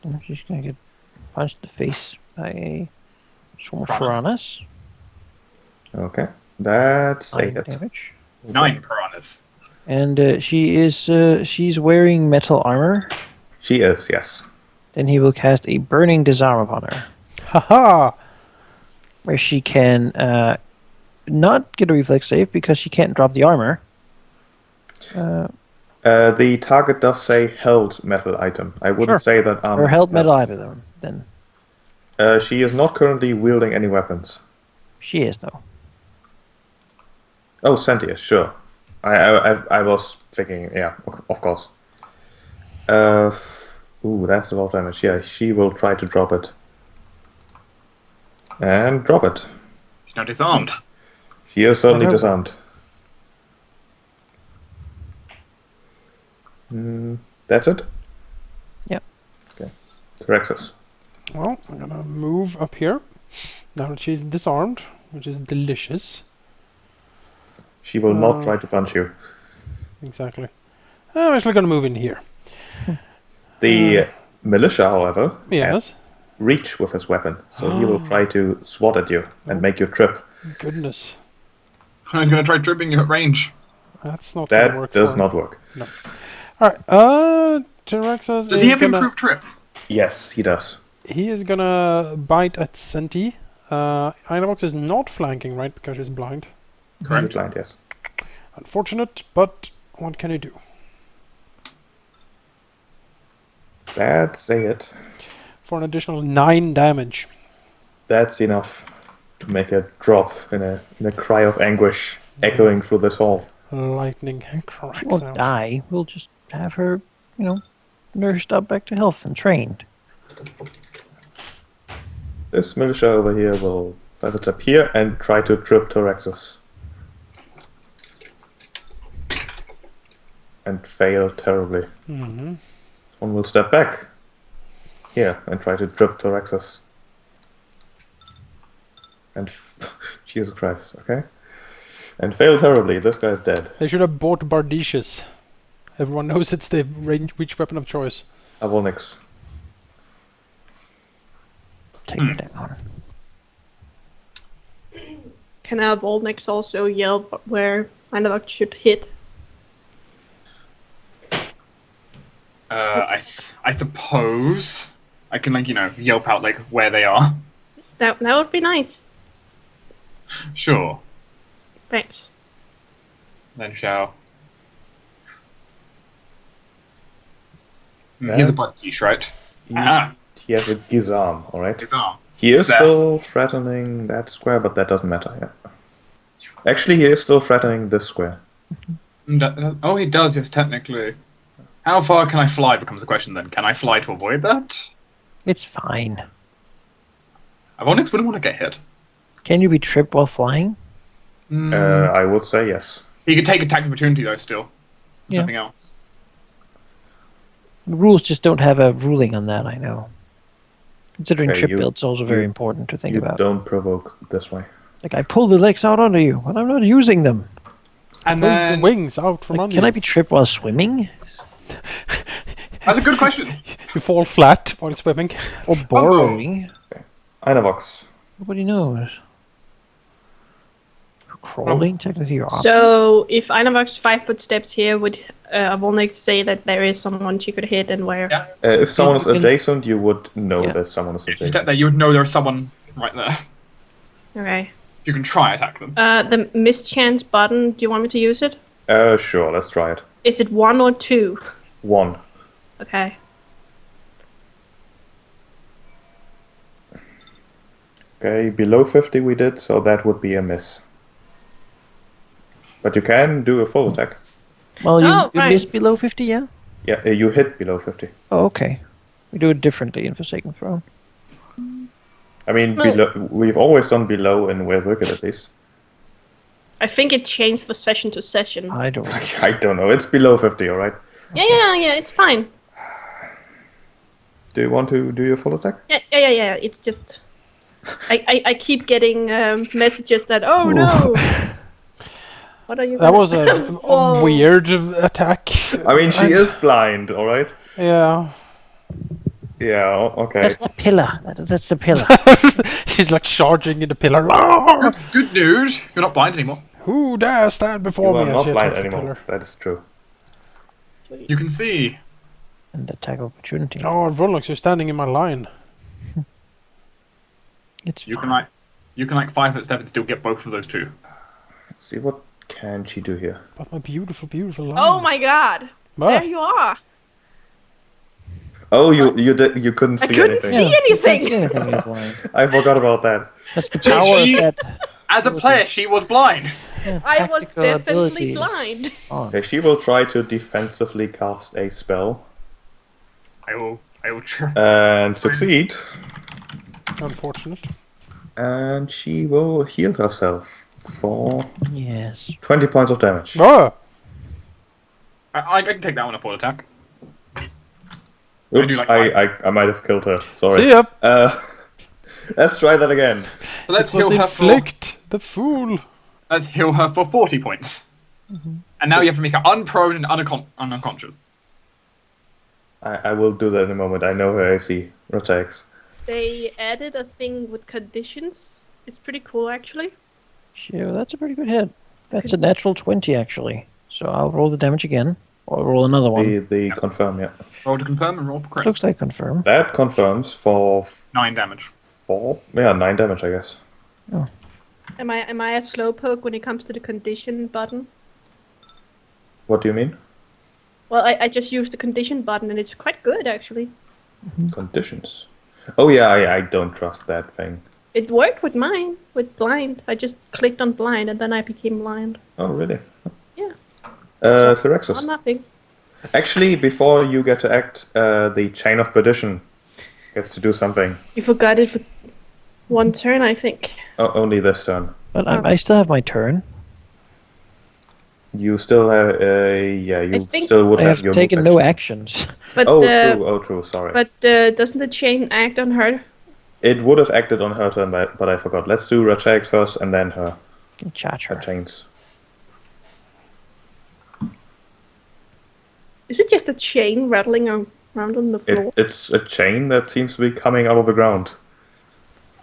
And she's gonna get punched in the face by a swarm of Piranhas. piranhas. Okay. That's 9 8. damage. 9 piranhas. And she's wearing metal armor. She is, yes. Then he will cast a burning disarm upon her, Haha! where she can not get a reflex save because she can't drop the armor. The target does say held metal item. I wouldn't Sure. say that armor Or is held metal item. Then She is not currently wielding any weapons. she is though. Oh, Sentia, sure. I was thinking, yeah, of course. Ooh, that's a lot of damage. Yeah, she will try to drop it. And drop it. She's now disarmed. She is certainly Whatever. disarmed. That's it? Yep. Okay. Rexus. Well, I'm gonna move up here. Now that she's disarmed, which is delicious. She will not try to punch you. Exactly. I'm actually gonna move in here. The militia, however, Yes. reach with his weapon, so he will try to swat at you and make you trip. Goodness. I'm going to try tripping you at range. That's not gonna That work does for not work. No. Alright, Tyraxus Does he have improved trip? Yes, he does. He is gonna bite at Senti. Inabox is not flanking, right? Because she's blind. Correct. He's blind, yes. Unfortunate, but what can you do? That's it. For an additional 9 damage. That's enough to make a drop in a cry of anguish echoing through this hall. Lightning She cracks won't out. die. We'll just have her, nursed up back to health and trained. This militia over here will five up here and try to trip Torexus. And fail terribly. Mm-hmm. One will step back here and try to trip Torexus. And Jesus Christ, okay? And fail terribly. This guy's dead. They should have bought Bardicious. Everyone knows it's the reach weapon of choice. Avonix. Take her down. Can our Volnix also yell where Einabak should hit? I suppose I can, yelp out, where they are. That would be nice. Sure. Thanks. Then shall... Yeah. Here's a blood quiche, right? Aha! He has a Gizarm, alright? His arm. He is There. still threatening that square, but that doesn't matter, yeah. Actually, he is still threatening this square. Oh, he does, yes, technically. How far can I fly becomes the question then. Can I fly to avoid that? It's fine. Avonix wouldn't want to get hit. Can you be tripped while flying? I would say yes. He could take attack of opportunity though still. Yeah. Nothing else. The rules just don't have a ruling on that, I know. Considering Okay, trip you- build's also very you- important to think You about. don't provoke this way. Like, I pull the legs out onto you, but I'm not using them. And Pull the then wings out from Like, under can you. I be tripped while swimming? that's a good question. You fall flat while swimming. Or burrowing? Einavox. Nobody knows. Crawling? Technically, you're off. So if Einabak's 5 footsteps here, would Volnix say that there is someone she could hit and where? Yeah. If someone is you can- adjacent, you would know Yeah. that someone is If you step adjacent. there, you would know there's someone right there. Okay. You can try attack them. The mischance button, do you want me to use it? Sure, let's try it. Is it 1 or 2? 1. Okay. Okay, below 50 we did, so that would be a miss. But you can do a full attack. Well, you right. miss below 50, yeah? Yeah, you hit below 50. Oh, okay. We do it differently in Forsaken Throne. I mean, Well- below, we've always done below in Where's Wicked at least. I think it changed from session to session. I don't. I don't know, it's below 50, alright? Yeah, it's fine. Do you want to do your full attack? Yeah. It's just... I keep getting messages that, oh no! What are you That gonna- was a Whoa. weird attack. I mean, she is blind, alright? Yeah. Yeah, okay. That's the pillar. That's the pillar. She's like charging in the pillar. "Ah! Good news. You're not blind anymore. Who dare stand before You me?" are as not she blind attacks the anymore. pillar. That is true. You can see. And attack opportunity. Oh, Volnox, you're standing in my line. It's You fine. can like 5-foot step and still get both of those two. Let's see what can she do here. But my beautiful, beautiful line. Oh my god! Ah, There you are. Oh, you couldn't I see couldn't anything. see You can't anything. see anything, you're blind. I forgot about that. That's the power She- of that. As a player, she was blind. I was tactical definitely abilities. blind. On. Okay, she will try to defensively cast a spell I will try. and succeed, unfortunate. and she will heal herself for Yes. 20 points of damage. Ah! I can take that one a full attack. Oops, like I might have killed her. Sorry. See ya! Let's try that again. So let's It was heal her for. inflict, the fool. Let's heal her for 40 points. And now you have to make her unprone and unconscious. I will do that in a moment. I know her AC attacks. They added a thing with conditions. It's pretty cool, actually. Sure, that's a pretty good hit. That's a natural 20, actually. So I'll roll the damage again. Or roll another one. The confirm, yeah. Roll to confirm and roll for crit. Looks like confirm. That confirms for 9 damage. 9 damage, I guess. Am I a slowpoke when it comes to the condition button? What do you mean? Well, I just used the condition button and it's quite good, actually. Conditions. Oh yeah, I don't trust that thing. It worked with mine, with blind. I just clicked on blind and then I became blind. Oh really? Yeah. Oh, Tyrexus. nothing. Actually, before you get to act, the Chain of Perdition gets to do something. You forgot it for one turn, I think. Oh, only this turn. But I still have my turn. You still have, yeah, you think still would I have have your taken move no action. actions. But Oh, true, sorry. But doesn't the chain act on her? It would have acted on her turn, but I forgot. Let's do Rachek first and then her Charge her. chains. Is it just a chain rattling around on the floor? It's a chain that seems to be coming out of the ground.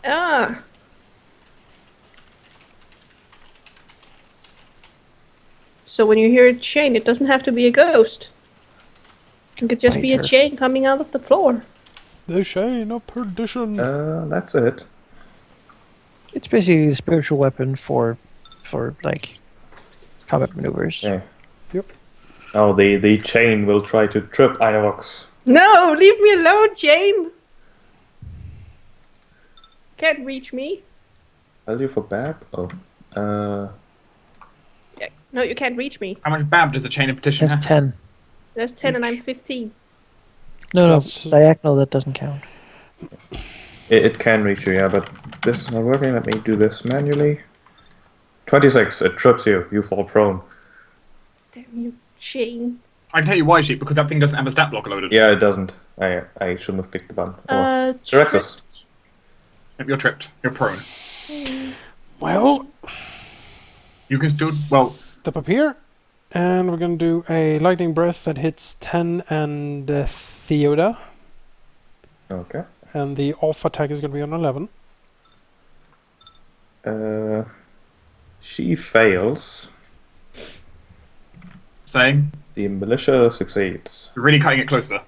Ah. So when you hear a chain, it doesn't have to be a ghost. It could just be a Fighter. chain coming out of the floor. The chain of perdition. That's it. It's basically a spiritual weapon for like combat maneuvers. Yeah. Yep. Oh, the chain will try to trip Inovox. No, leave me alone, chain. Can't reach me. Value for Bab? Oh. Yeah. No, you can't reach me. How much BAB does the chain of petition That's have? 10. That's 10 and I'm 15. No, That's- diagonal, that doesn't count. It can reach you, yeah, but this is not working. Let me do this manually. 26, it trips you. You fall prone. Damn you, chain. I can tell you why, Sheep, because that thing doesn't have a stat blocker loaded. Yeah, it doesn't. I shouldn't have clicked the button. Oh. Tyrexus. You're tripped. You're prone. Well, You can still. Well, step up here. And we're going to do a lightning breath that hits 10 and Theoda. Okay. And the off attack is going to be on 11. She fails. saying. The militia succeeds. You're really cutting it closer.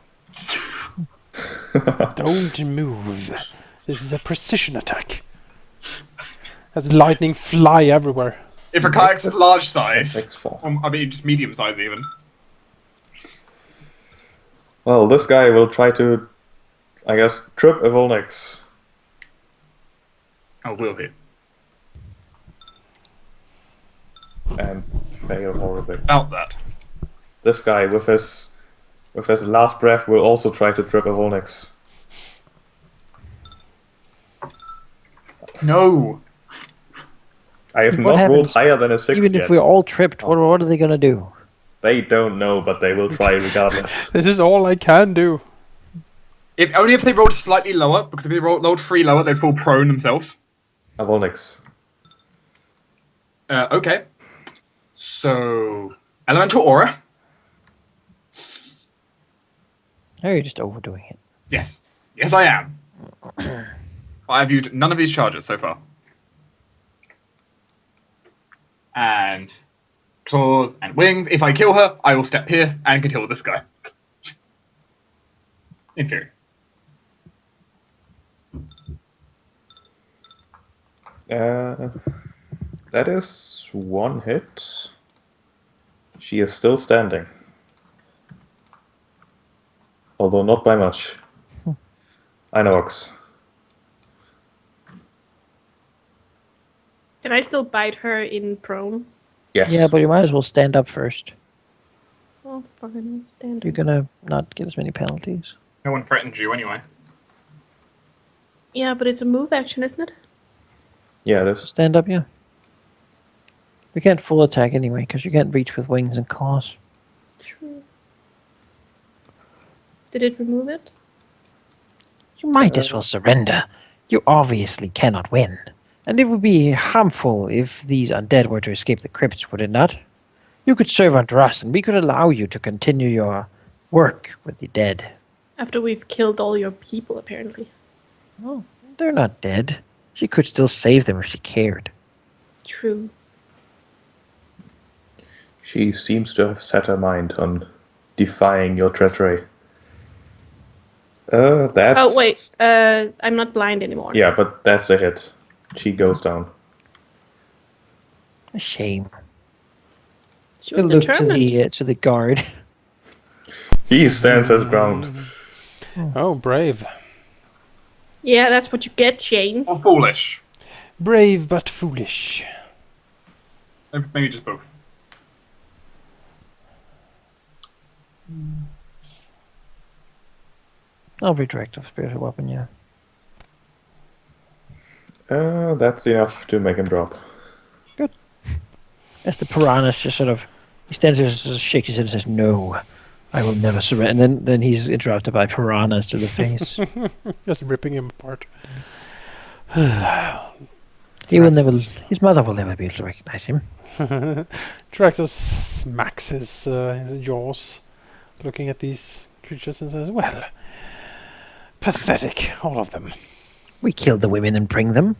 Don't move. This is a precision attack. As lightning fly everywhere. If a kayak's large size, Takes 4. I mean just medium size even. Well, this guy will try to, I guess, trip a Volnix. Oh, will he? And fail horribly. About that. This guy, with his last breath, will also try to trip a Volnix. No. I have What not rolled happens higher than a 6 Even yet. if we're all tripped, what are they gonna do? They don't know, but they will try regardless. This is all I can do. If only if they rolled slightly lower, because if they rolled 3 lower, they'd fall prone themselves. A Volnix. Okay. So, elemental aura. Oh, you're just overdoing it. Yes. Yes, I am. I have used none of these charges so far. And claws and wings. If I kill her, I will step here and can kill this guy. In theory. That is one hit. She is still standing. Although not by much. Inox. Can I still bite her in prone? Yes. Yeah, but you might as well stand up first. Oh, fucking stand. You're gonna not get as many penalties. No one threatened you anyway. Yeah, but it's a move action, isn't it? Yeah, it is. Stand up, yeah. We can't full attack anyway, because you can't reach with wings and claws. True. Did it remove it? You might as well surrender. You obviously cannot win. And it would be harmful if these undead were to escape the crypts, would it not? You could serve under us, and we could allow you to continue your work with the dead. After we've killed all your people, apparently. Oh, they're not dead. She could still save them if she cared. True. She seems to have set her mind on defying your treachery. That's... Oh, wait. I'm not blind anymore. Yeah, but that's a hit. She goes down. A shame. She We'll was look determined. to the guard. He stands his ground. Oh, brave. Yeah, that's what you get, Shane. Or foolish. Brave but foolish. Maybe just both. I'll redirect a spiritual weapon, yeah. That's enough to make him drop. Good. As the piranhas just sort of... He stands there and just shakes his head and says, "No, I will never surrender." And then he's interrupted by piranhas to the face. Just ripping him apart. He will never... Traxxas. His mother will never be able to recognize him. Traxxas smacks his jaws, looking at these creatures and says, "Well, pathetic, all of them. We kill the women and bring them.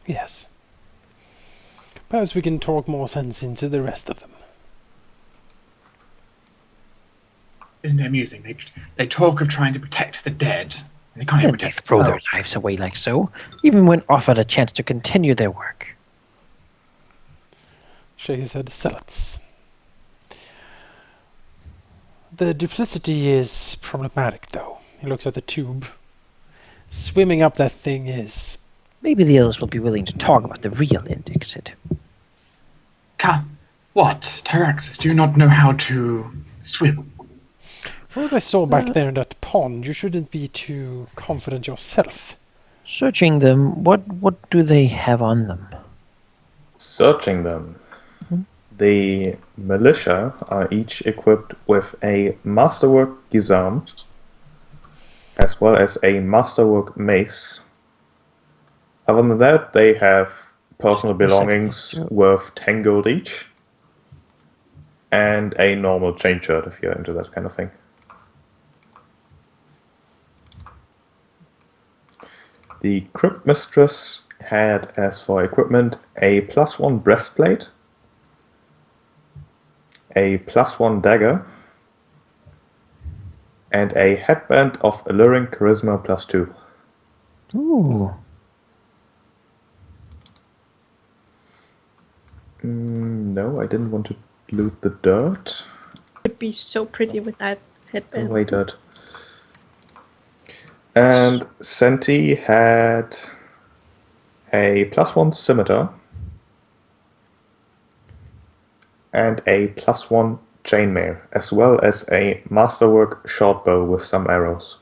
Yes. Perhaps we can talk more sense into the rest of them." Isn't it amusing? They talk of trying to protect the dead, and they can't even Then they protect throw their themselves. lives away like so, even when offered a chance to continue their work. Shake his head. Zealots. The duplicity is problematic, though. He looks at the tube. Swimming up that thing is... Maybe the others will be willing to talk about the real Indixit. What? Tyraxis, do you not know how to swim? From what I saw back there in that pond, you shouldn't be too confident yourself. Searching them, what do they have on them? Searching them. The militia are each equipped with a masterwork gisarm, as well as a masterwork mace. Other than that, they have personal belongings worth 10 gold each, and a normal chain shirt if you're into that kind of thing. The Crypt Mistress had, as for equipment, a +1 breastplate, a +1 dagger, and a headband of alluring charisma +2. Ooh. No, I didn't want to loot the dirt. Would be so pretty with that Go headband. away, dirt. And Senti had a +1 scimitar and a +1 chainmail, as well as a masterwork short bow with some arrows.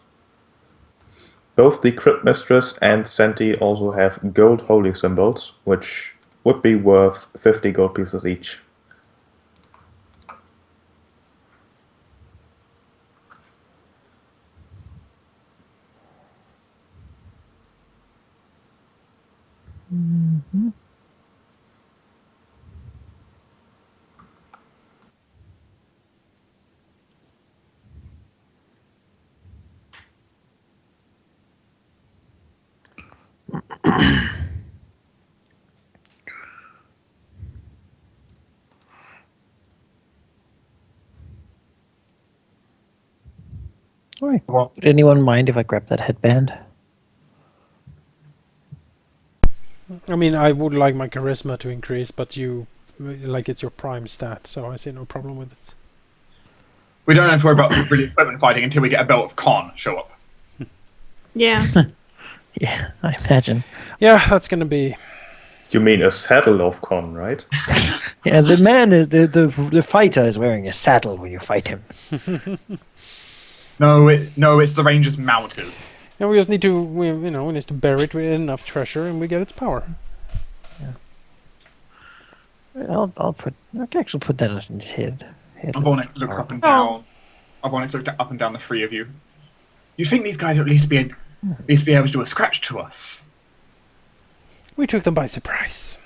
Both the Crypt Mistress and Senti also have gold holy symbols, which would be worth 50 gold pieces each. Why? What? Would anyone mind if I grab that headband? I mean, I would like my charisma to increase, but like it's your prime stat, so I see no problem with it. We don't have to worry about really equipment fighting until we get a belt of con show up. Yeah. Yeah, I imagine. Yeah, that's gonna be. You mean a saddle of con, right? Yeah, the man is the fighter is wearing a saddle when you fight him. No, it's the Rangers mounters. And we just need to, we need to bury it with enough treasure, and we get its power. I'll I can actually put that on his head. Vornix looks up and down. Vornix looks up and down the three of you. You think these guys would at least be able to do a scratch to us? We took them by surprise.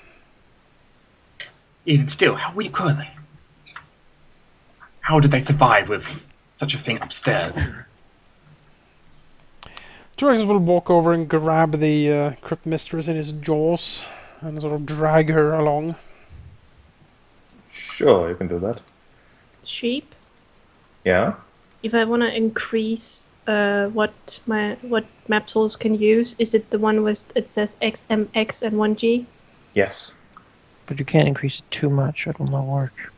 Even still, how weak were they? How did they survive with such a thing upstairs? Drax will walk over and grab the crypt mistress in his jaws and sort of drag her along. Sure, you can do that. Sheep. Yeah. If I want to increase what map tools can use, is it the one with it says XMX and 1G? Yes. But you can't increase it too much, it will not work.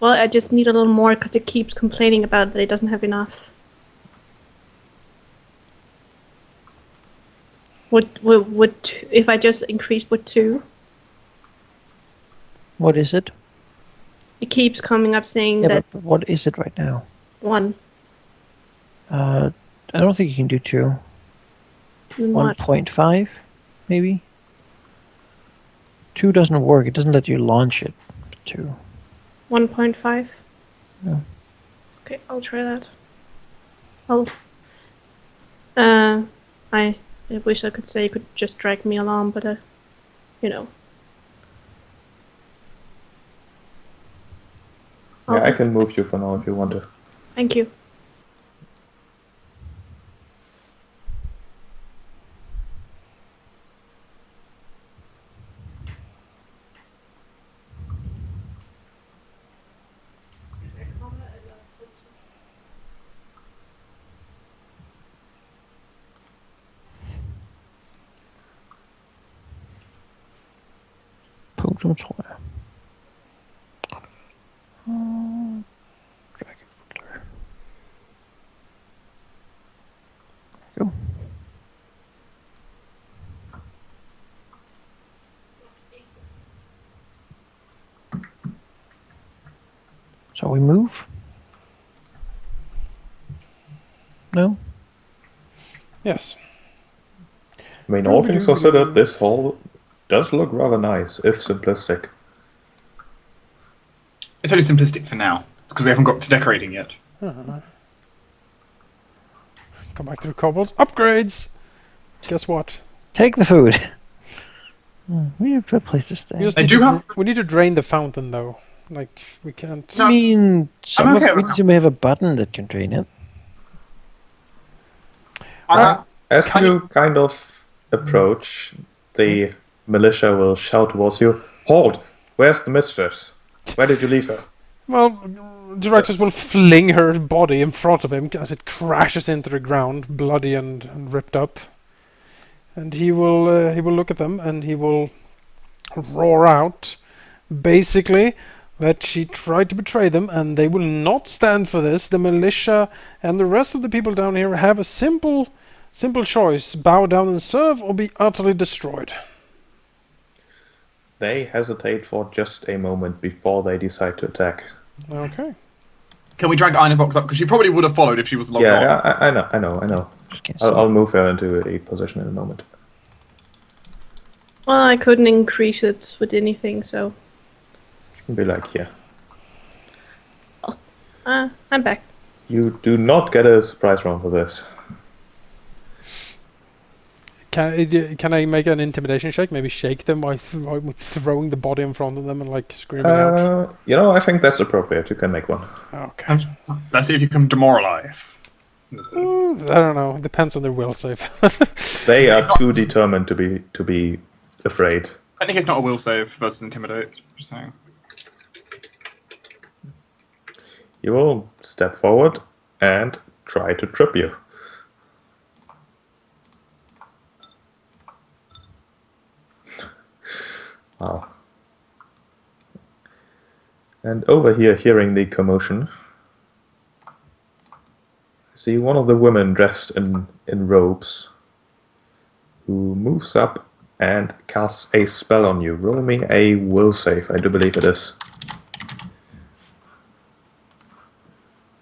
Well, I just need a little more because it keeps complaining about that it doesn't have enough. Would if I just increased with 2? What is it? It keeps coming up saying Yeah, that but what is it right now? 1. I don't think you can do 2. Then what? 1.5, maybe? 2 doesn't work. It doesn't let you launch it. 2. 1.5? Yeah. Okay, I'll try that. I wish I could say you could just drag me along, but you know. Yeah, I can move you for now if you want to. Thank you. Punktum, tror jeg. Dragonfooter. Go. So we move? No? Yes. I mean, all things considered, this hall does look rather nice, if simplistic. It's only simplistic for now. It's because we haven't got to decorating yet. Come back to the kobolds. Upgrades! Guess what? Take the food. We have a place to stay. We, just They need do to have- we need to drain the fountain, though. Like, we can't... I mean, some okay of with these may have a button that can drain it. As Can you kind of approach, the militia will shout towards you, "Halt! Where's the mistress? Where did you leave her?" Well, Duraxus will fling her body in front of him as it crashes into the ground, bloody and ripped up. And he will look at them and he will roar out, basically, that she tried to betray them and they will not stand for this. The militia and the rest of the people down here have a simple choice: bow down and serve, or be utterly destroyed. They hesitate for just a moment before they decide to attack. Okay. Can we drag Ironbox up? Because she probably would have followed if she was logged on. Yeah, I know. Just can't see. I'll move her into a position in a moment. Well, I couldn't increase it with anything, so She can be like, here. I'm back. You do not get a surprise round for this. Can I make an intimidation check? Maybe shake them by throwing the body in front of them and like screaming out. I think that's appropriate. You can make one. Okay. Let's see if you can demoralize. I don't know. It depends on their will save. They are too determined to be afraid. I think it's not a will save versus intimidate. Just saying. You will step forward and try to trip you. Wow. And over here, hearing the commotion, see one of the women dressed in robes who moves up and casts a spell on you. Roll me a will save, I do believe it is.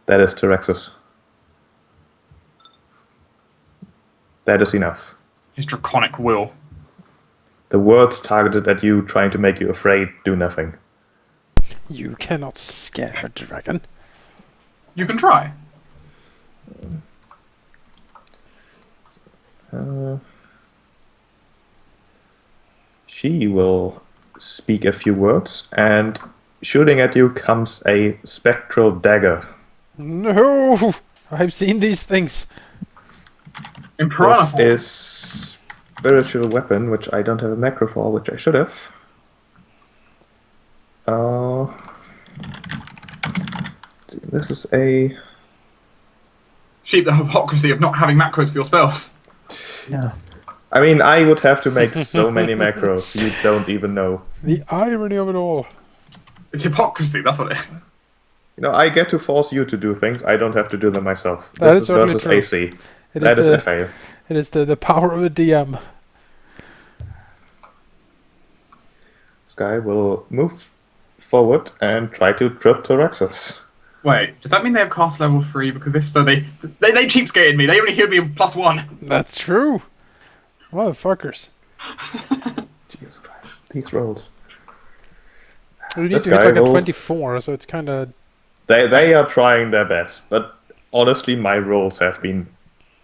That is Tyrexus. That is enough. His draconic will. The words targeted at you, trying to make you afraid, do nothing. You cannot scare a dragon. You can try. She will speak a few words, and shooting at you comes a spectral dagger. No! I've seen these things. In piranha This form. is spiritual weapon, which I don't have a macro for, which I should have. This is a... Sheep, the hypocrisy of not having macros for your spells. Yeah. I mean, I would have to make so many macros, you don't even know. The irony of it all. It's hypocrisy, that's what it is. You know, I get to force you to do things, I don't have to do them myself. That This is certainly versus true. AC. It That is the, a fail. It is the power of a DM. This guy will move forward and try to trip Tyrexus. Wait, does that mean they have cast level 3? Because if so, they cheapskated me. They only healed me +1. That's true. Motherfuckers. Jesus Christ. These rolls. You need This to hit guy like a rolled- 24, so it's kind of... They are trying their best, but honestly, my rolls have been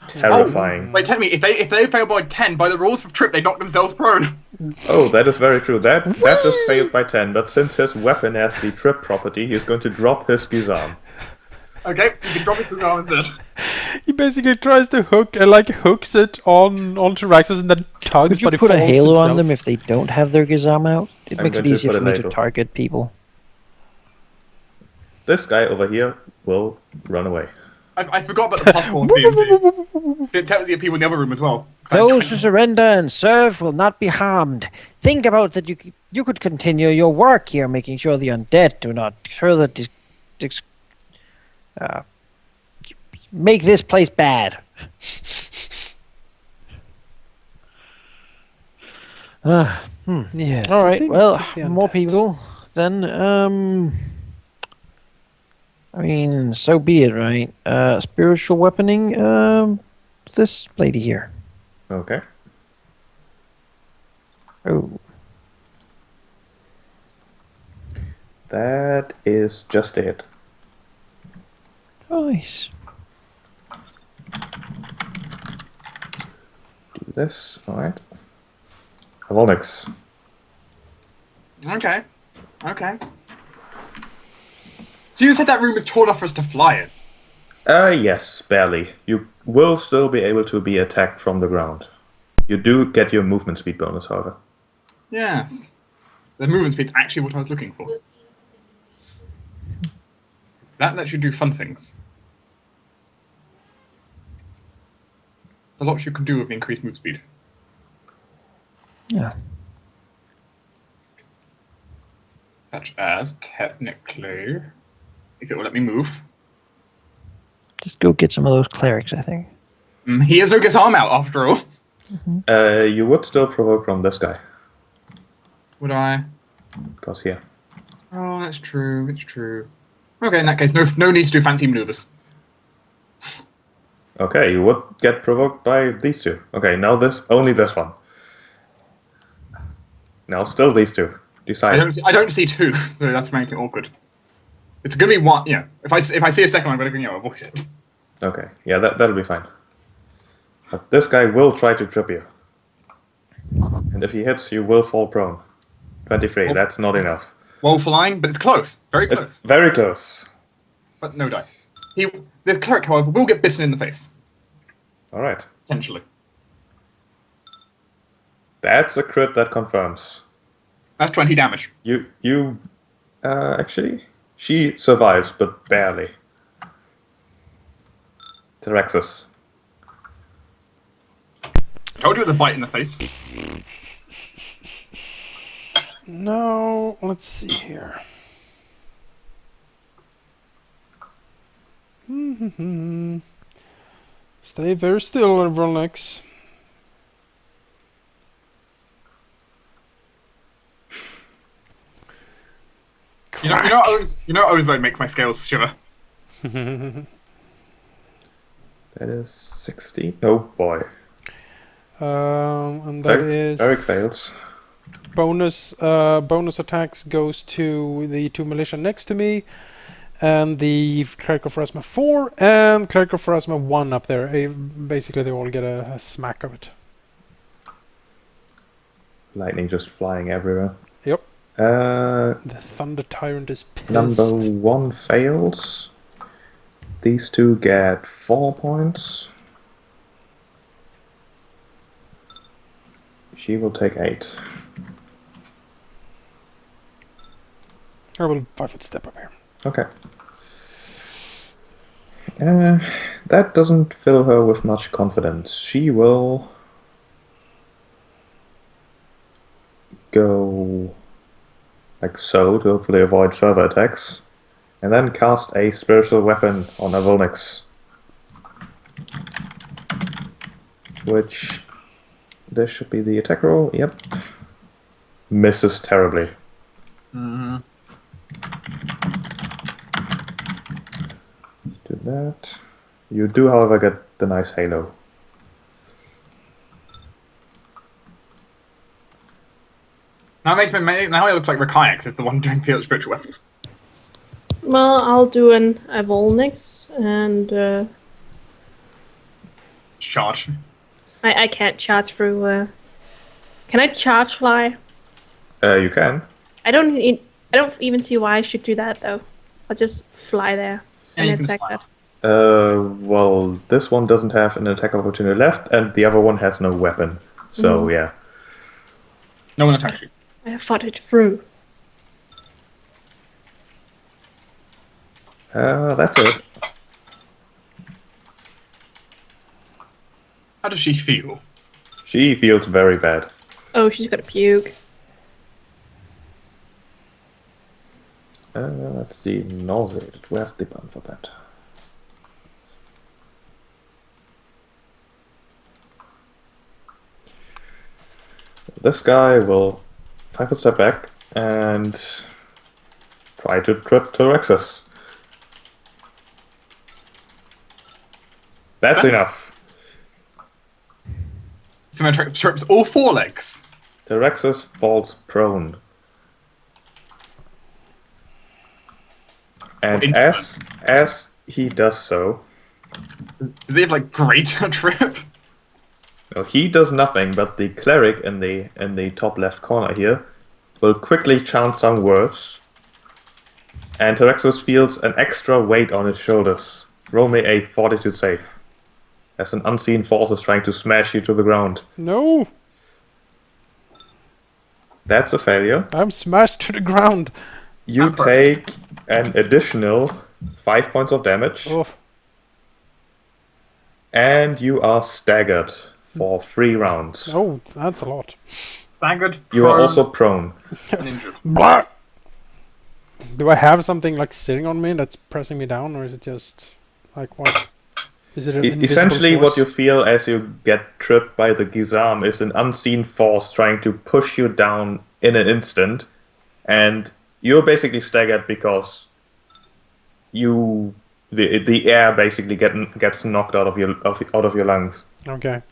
terrifying. Wait, tell me, if they fail by 10, by the rules of trip, they knock themselves prone. Oh, that is very true. That just failed by 10, but since his weapon has the trip property, he's going to drop his disarm. Okay, you can drop it to the arm instead. He basically tries to hook, hooks it onto Raxus and then tugs, Could you but he put a falls halo himself. on them if they don't have their Gizam out? It I'm makes it going to easier put for a me to label. target people. This guy over here will run away. I forgot about the +4 CMG. Didn't tell the people in the other room as well. Those who surrender and serve will not be harmed. Think about that. You could continue your work here, making sure the undead do not further make this place bad. Yes. All I right. think Well, the more undead. people. Then, I mean, so be it, right? Spiritual weaponing. This lady here. Okay. Oh, That is just it. nice. Do this, alright. Avonix. Okay. Okay. So you said that room is tall enough for us to fly in? Yes, barely. You will still be able to be attacked from the ground. You do get your movement speed bonus, however. Yes. The movement speed's actually what I was looking for. That lets you do fun things. There's a lot you can do with increased move speed. Yeah. Such as, technically, if it will let me move. Just go get some of those clerics, I think. He has no arm out after all. You would still provoke from this guy. Would I? Because here. Oh, that's true. It's true. Okay, in that case, no need to do fancy maneuvers. Okay, you would get provoked by these two. Okay, now only this one. Now still these two. Decide. I don't see two, so that's making it awkward. It's gonna be one. Yeah. If I see a second one, I'm gonna avoid it. Okay, yeah, that'll be fine. But this guy will try to trip you. And if he hits, you will fall prone. 23, Oh. that's not enough. Woeful line, but it's close. Very close. It's very close. But no dice. This cleric, however, will get bitten in the face. Alright. Potentially. That's a crit that confirms. That's 20 damage. Actually, she survives, but barely. Tyrexus. Told you with a bite in the face. Now, let's see here. Stay very still, Volnix. You know, I always like make my scales shiver. That is 60. Oh boy. And that is Eric fails. bonus attacks goes to the 2 militia next to me, and the Cleric of Pharasma 4 and Cleric of Pharasma 1 up there. Basically, they all get a smack of it. Lightning just flying everywhere. Yep. Uh, The Thunder Tyrant is pissed. number 1 fails. These 2 get 4 points. She will take 8. I will 5-foot step up here. Okay. That doesn't fill her with much confidence. She will go like so to hopefully avoid further attacks, and then cast a spiritual weapon on Avolnix. Which, this should be the attack roll, yep. Misses terribly. Mm-hmm. Do that. You do, however, get the nice halo. Now it looks like Rakayak is the one doing field spiritual weapons. Well, I'll do an Volnix, and Charge. I can't charge through. Can I charge fly? You can. I don't even see why I should do that though. I'll just fly there Yeah, you and can attack fly. that. Well, this one doesn't have an attack opportunity left, and the other one has no weapon. So, yeah. No one attacks you. I fought it through. That's it. How does she feel? She feels very bad. Oh, she's gonna puke. Let's see, nauseated. Where's the button for that? This guy will 5 step back and try to trip Tyrexus. That's enough. So my trips all 4 legs. Tyrexus falls prone. And Interesting. as he does so, Do they have like greater trip? no, he does nothing, but the cleric in the top left corner here will quickly chant some words, and Tyrexus feels an extra weight on his shoulders. Roll me a fortitude save, as an unseen force is trying to smash you to the ground. No! That's a failure. I'm smashed to the ground. You take an additional 5 points of damage, Oh, and you are staggered for 3 rounds. oh, that's a lot. Staggered. You are prone, also prone. and injured. Blah! Do I have something like sitting on me that's pressing me down, or is it just like what? Is it an invisible Essentially, what force? you feel as you get tripped by the Gizam is an unseen force trying to push you down in an instant, and you're basically staggered because the air basically gets knocked out of your lungs. Okay.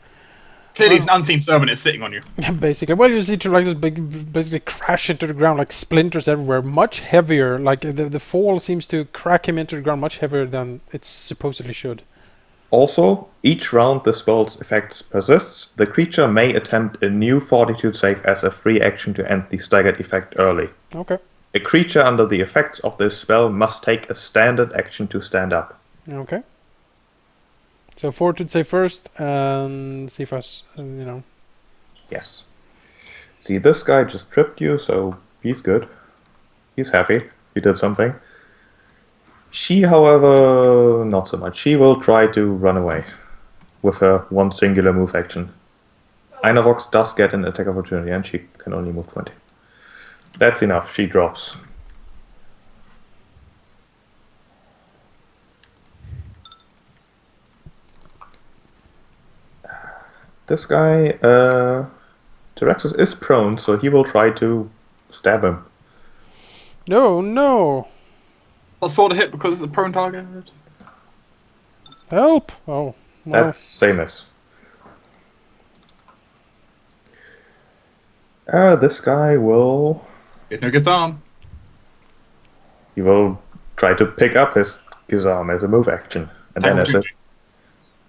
Clearly, it's an unseen servant is sitting on you. Basically, well, you see Tyrexus basically crash into the ground like splinters everywhere, much heavier. Like the fall seems to crack him into the ground much heavier than it supposedly should. Also, each round the spell's effects persists, the creature may attempt a new fortitude save as a free action to end the staggered effect early. Okay. A creature under the effects of this spell must take a standard action to stand up. Okay. So fortitude save first, and see if us, Yes. See, this guy just tripped you, so he's good. He's happy. You did something. She, however, not so much. She will try to run away with her one singular move action. Einavox does get an attack opportunity, and she can only move 20. That's enough. She drops. This guy, Tyraxus is prone, so he will try to stab him. No. +4 to hit because it's a prone target. Help! Oh, well. That's same as. This guy will... It's no good arm. He will try to pick up his Gizarm as a move action. And then as a...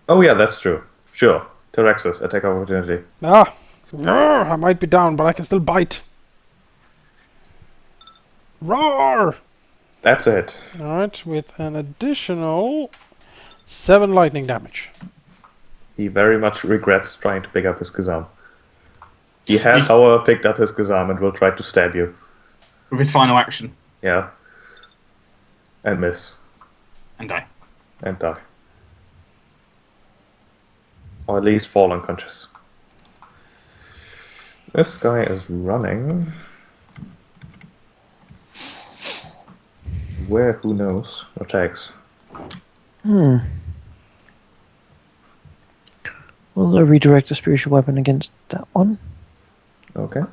Oh yeah, that's true. Sure. Tyraxus, attack opportunity. Ah! Roar! I might be down, but I can still bite. Roar! That's it. Alright, with an additional 7 lightning damage. He very much regrets trying to pick up his Gizarm. He has, however, picked up his Gizarm and will try to stab you. With his final action. Yeah. And miss. And die. And die. Or at least fall unconscious. This guy is running. Where, who knows? Attacks. Will I redirect the spiritual weapon against that one? Okay. I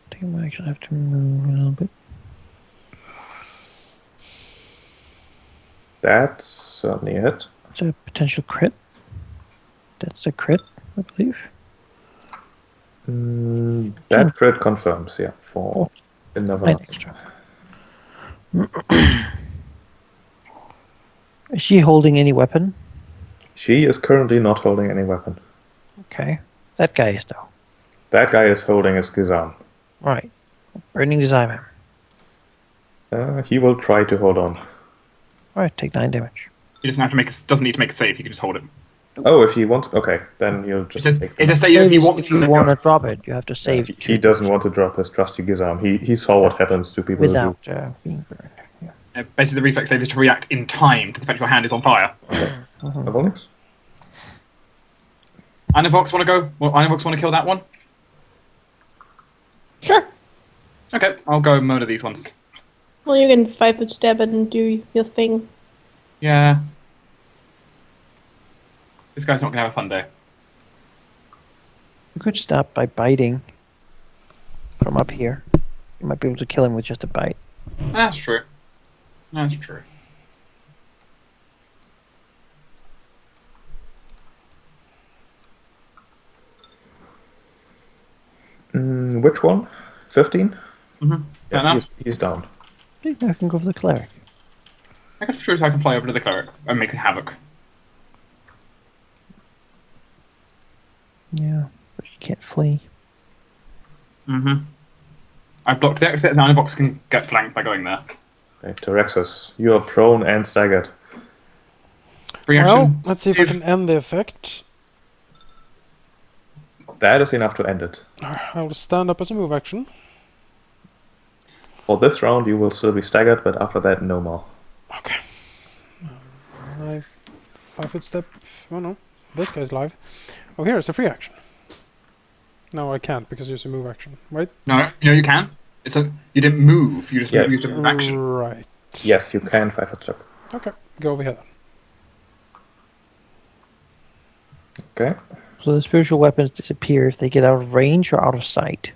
think I might actually have to move a little bit. That's certainly it. It's a potential crit. That's a crit, I believe. That crit confirms, yeah, for another. 9 extra. Is she holding any weapon? She is currently not holding any weapon. Okay. That guy is though. That guy is holding his Gizarm. Right. Burning desire. He will try to hold on. Alright, take 9 damage. He doesn't have to doesn't need to make a save. He can just hold it. Oh, if he wants... Okay, then you'll It just says, take it them. just say if he wants if to you let want go. to drop it, you have to save. He doesn't want to drop his trusty Gizarm. He saw what happens to people without being burned. Yeah. Basically, the reflex save is to react in time to the fact your hand is on fire. who do. Evolix? Anivox want to go? Well, Anivox want to kill that one? Sure. Okay, I'll go murder these ones. Well, you can 5-foot stab it and do your thing. Yeah. This guy's not going to have a fun day. You could stop by biting from up here. You might be able to kill him with just a bite. That's true. That's true. Which one? 15? Mm-hmm. Yeah, he's down. I think I can go for the cleric. I guess sure I can play over to the cleric and make havoc. Yeah, but you can't flee. Mm-hmm. I blocked the exit, and Anivox can get flanked by going there. Okay, Tyraxus, you are prone and staggered. Free Well, action. let's see if I can end the effect. That is enough to end it. I'll stand up as a move action. For this round, you will still be staggered, but after that, no more. Okay. 5-foot step. Oh no, this guy's live. Oh, here's a free action. No, I can't because it's a move action, right? No, you can. You didn't move. You just used a move action. Right. Yes, you can 5-foot step. Okay, go over here then. Okay. So the spiritual weapons disappear if they get out of range or out of sight.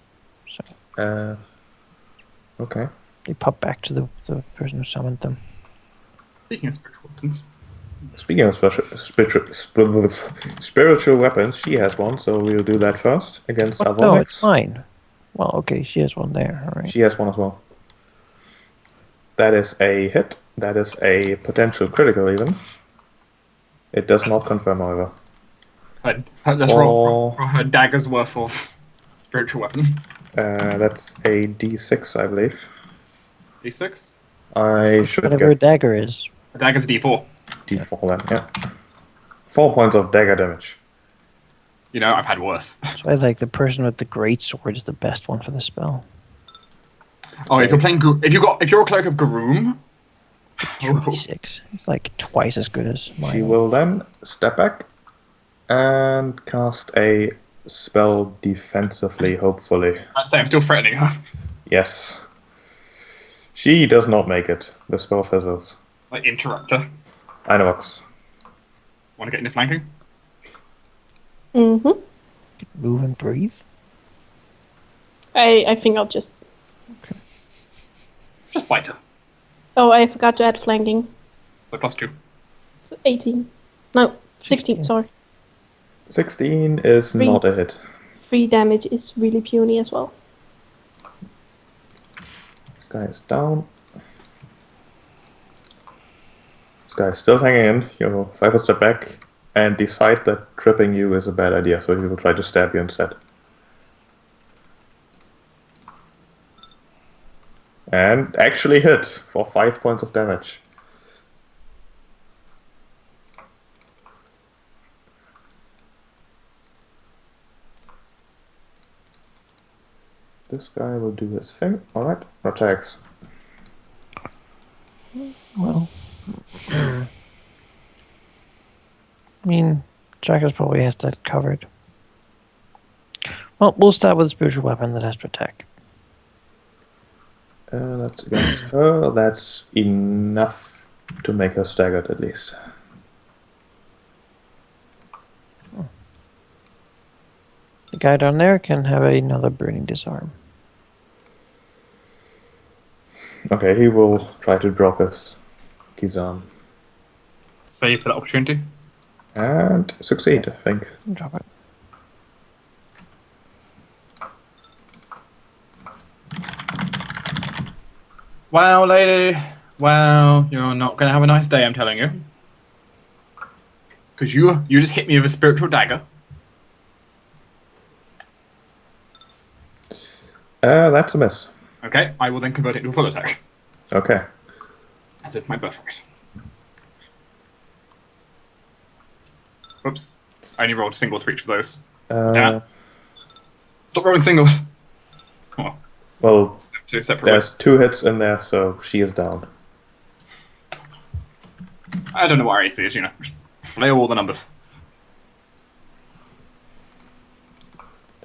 So Okay. they pop back to the person who summoned them. Speaking of spiritual weapons. Speaking of spiritual weapons, she has one, so we'll do that first against What? Avolix. No, it's mine. Well, okay, she has one there. All right. She has one as well. That is a hit. That is a potential critical even. It does not confirm, however. Let's roll her dagger's worth of spiritual weapon. That's a D6, I believe. D6? I should Whatever a get dagger is. A dagger's D4. D4 then, yeah. 4 points of dagger damage. You know, I've had worse. So I think the person with the great sword is the best one for the spell. Oh, if you're playing, if you're a cleric of Garoom, 3d6. It's like twice as good as mine. She will then step back and cast a spell defensively, hopefully. I'd say I'm still threatening her. Yes. She does not make it. The spell fizzles. Like, interrupt her. Inox. Want to get into flanking? Mm-hmm. Move and breathe. I think I'll just... Just bite her. Oh, I forgot to add flanking. So +2. So 18. No, 16, sorry. 16 is Three. not a hit. 3 damage is really puny as well. This guy is down. This guy is still hanging in. You 5 step back and decide that tripping you is a bad idea, so he will try to stab you instead. And actually hit for 5 points of damage. This guy will do his thing. Alright, attacks. Well, I mean, Jackers probably has that covered. Well, we'll start with a spiritual weapon that has to attack. That's against her. That's enough to make her staggered at least. The guy down there can have another burning disarm. Okay, he will try to drop his Kizan. Save for that opportunity. And succeed, I think. Drop it. Well, lady. Well, you're not going to have a nice day, I'm telling you. Because you just hit me with a spiritual dagger. That's a miss. Okay, I will then convert it to a full attack. Okay. As it's my birthright. Oops. I only rolled singles for each of those. Yeah. Stop rolling singles. Oh, Well, two separate. there's 2 hits in there, so she is down. I don't know what our AC is, just lay all the numbers.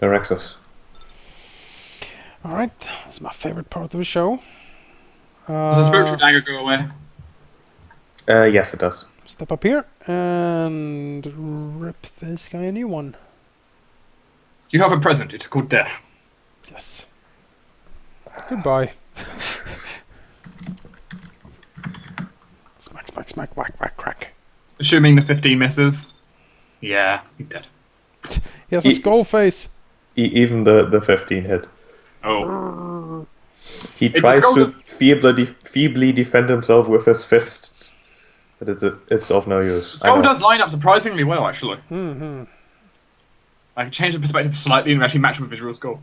Erexus. Alright, that's my favorite part of the show. Does the spiritual dagger go away? Yes, it does. Step up here and rip this guy a new one. You have a present. It's called death. Yes. Goodbye. Smack, smack, smack, whack, whack, crack. Assuming the 15 misses. Yeah, he's dead. He has a skull face. Even the 15 hit. Oh. He It's tries skull to feebly defend himself with his fists, but it's of no use. Skull does line up surprisingly well, actually. Mm-hmm. I can change the perspective slightly and actually match it with his real skull.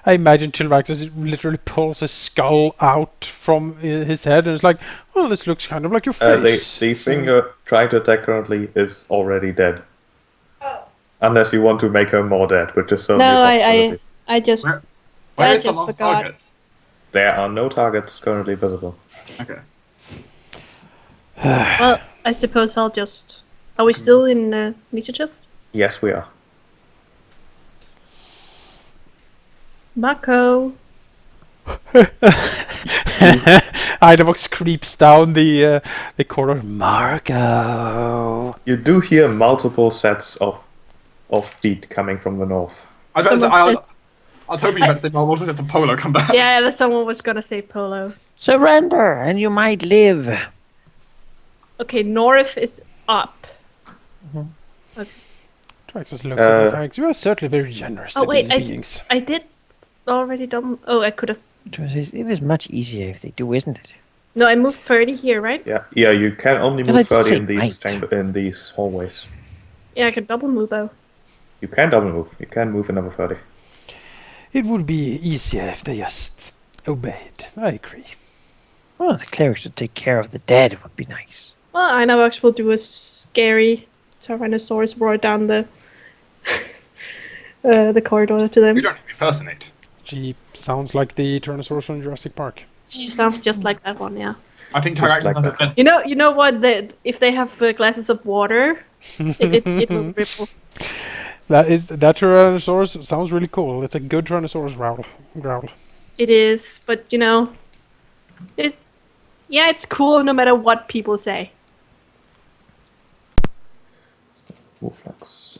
I imagine Chilraxus literally pulls his skull out from his head and it's like, well, this looks kind of like your face. The thing you're trying to attack currently is already dead. Unless you want to make her more dead, which is certainly No, a possibility. I just... Where I is the just last forgot. target? There are no targets currently visible. Okay. Well, I suppose I'll just... Are we still in initiative? Yes, we are. Mako. Idabox creeps down the corridor. Marco. You do hear multiple sets of feet coming from the north. I was Someone's hoping you were about to say, well, what was it? Some polo come back? Yeah, that someone was gonna say polo. Surrender, and you might live. Okay, north is up. Chilraxus looks at the characters. You are certainly very generous Oh to wait, these beings. I did already done... Oh, I could have... It is much easier if they do, isn't it? No, I moved 30 here, right? Yeah. You can only Then I move did 30 say in these might. in these hallways. Yeah, I could double move though. You can double move. You can move another 30. It would be easier if they just obeyed. I agree. Well, the clerics should take care of the dead. It would be nice. Well, Inovox will do a scary Tyrannosaurus roar down the corridor to them. We don't impersonate. She sounds like the Tyrannosaurus from Jurassic Park. She sounds just like that one, yeah. I think Just Tyrannosaurus like has that. a You know what? If they have glasses of water, it will ripple. That Tyrannosaurus sounds really cool. It's a good Tyrannosaurus growl. It is, but it's cool no matter what people say. Reflex.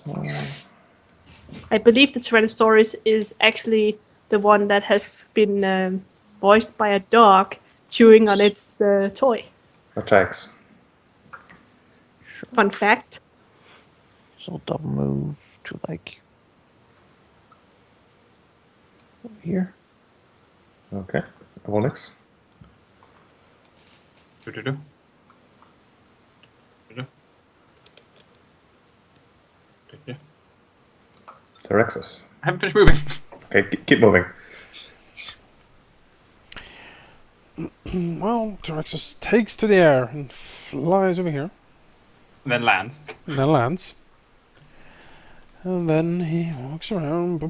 I believe the Tyrannosaurus is actually the one that has been voiced by a dog chewing on its toy. Attacks. Fun fact. So double move to like over here. Okay. Onyx. Do-do-do. Do-do. Do-do. Tyrexus. I haven't finished moving. Okay, keep moving. Well, Tyrexus takes to the air and flies over here. And then lands. And then lands. And then he walks around.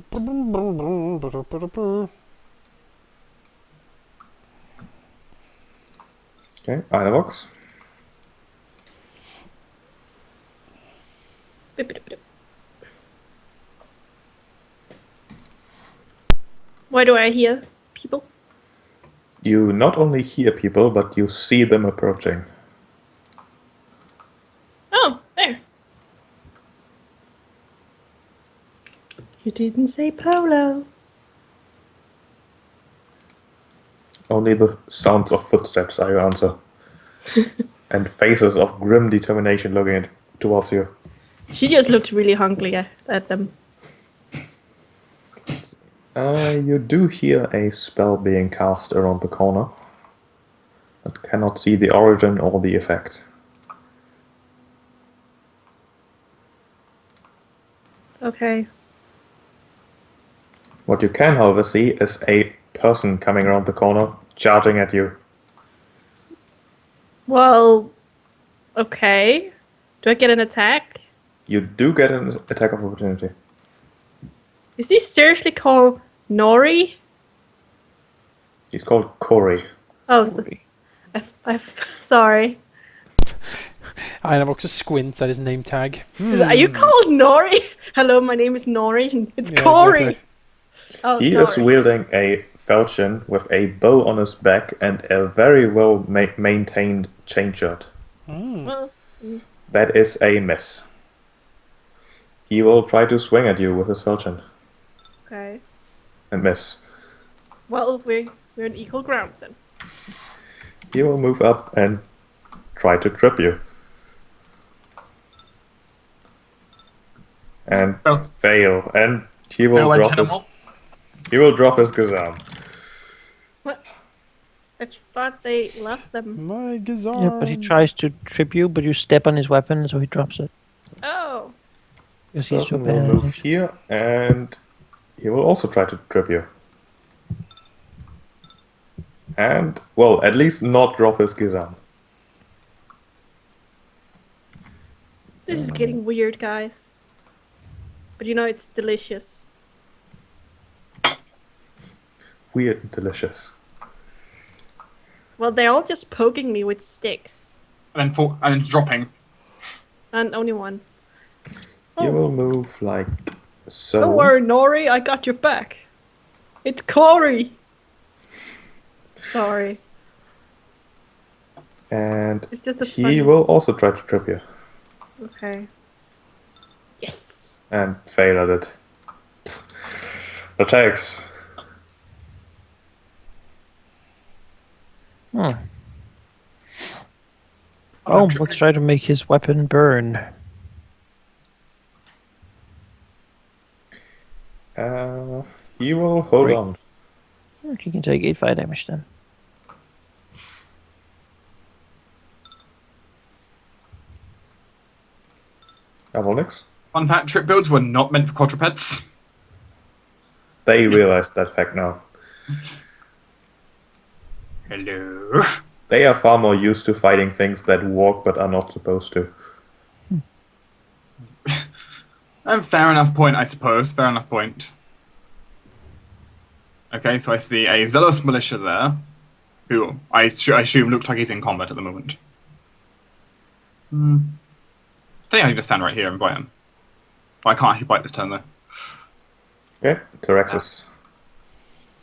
Okay, Dynavox. Why do I hear people? You not only hear people, but you see them approaching. Oh, there. You didn't say polo. Only the sounds of footsteps are your answer. And faces of grim determination looking towards you. She just looked really hungry at them. You do hear a spell being cast around the corner, but cannot see the origin or the effect. Okay. What you can, however, see is a person coming around the corner, charging at you. Well, okay. Do I get an attack? You do get an attack of opportunity. Is he seriously called Nori? He's called Corey. Oh, sorry. Dynavox squints at his name tag. Are you called Nori? Hello, my name is Nori. And it's Yeah, Corey. exactly. Oh, He sorry. is wielding a falchion with a bow on his back and a very well maintained chain shot. Well, That is a miss. He will try to swing at you with his falchion okay. and miss. Well, we're on equal grounds then. He will move up and try to trip you. And Oh. fail. And he will Farewell, drop his Tenable. Gazam. What? I thought they left them. My Gazar. Yeah, but he tries to trip you, but you step on his weapon, so he drops it. Oh. Because he's so Person will bad. move here and he will also try to trip you. And, well, at least not drop his Gazam. This is getting weird, guys. But it's delicious. Weird and delicious. Well, they're all just poking me with sticks. And then dropping. And only one. He Oh. will move like so. Don't worry, Nori, I got your back. It's Corey. Sorry. And It's just a he funny... will also try to trip you. Okay. Yes. And fail at it. Attacks. Oh, let's try to make his weapon burn. He will hold Great. on. He can take 8 fire damage then. Avolix. Fun fact, trip builds were not meant for quadrupeds. They realize that fact now. Hello. They are far more used to fighting things that walk but are not supposed to. Fair enough point, I suppose. Fair enough point. Okay, so I see a zealous militia there, who I assume looks like he's in combat at the moment. I think I can just stand right here and fight him. I can't actually bite this turn though. Okay, Tyraxis.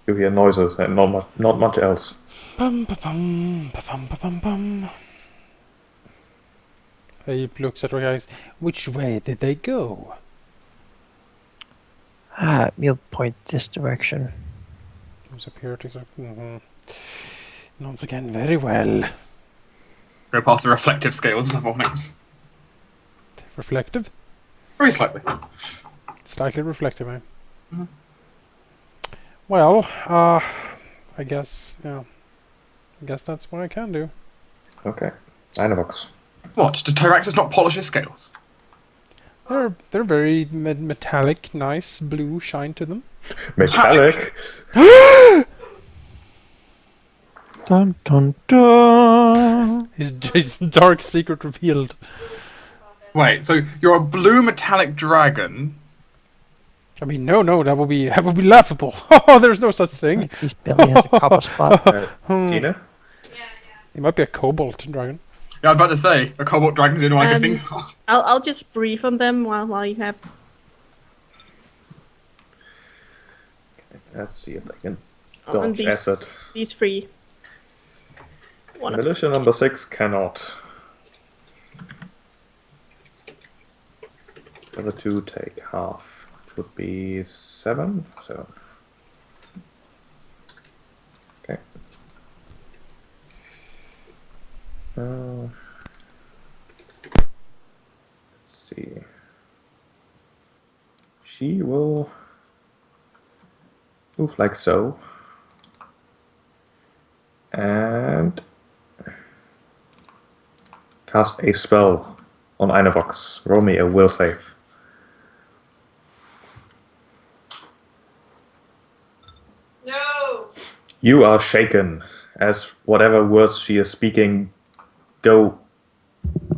You hear noises and not much else. Bum, ba, bum, ba, bum, ba, bum, bum. He looks at her guys. Which way did they go? We'll point this direction. Comes up here. Nods again very well. Go past the reflective scales of warnings. Reflective? Very slightly. Slightly reflective, eh? Mhm. Well, I guess, yeah. I guess that's what I can do. Okay. Dynavox. What? Did Tyraxis not polish his scales? They're very metallic, nice blue shine to them. Metallic? Dun dun dun. His dark secret revealed. Wait, so you're a blue metallic dragon? I mean, no, that would be laughable. Oh, there's no such thing. Like his belly has a copper spot. Tina? He might be a cobalt dragon. Yeah, I was about to say, a cobalt dragon's the only one I can think of. I'll just brief on them while you have. Let's see if they can On dodge acid. these three. One of them. Militia number 6 cannot. The other two take half, which would be 7. 7. Okay. Let's see. She will move like so. And cast a spell on Einavox. Roll me a will save. No. You are shaken as whatever words she is speaking go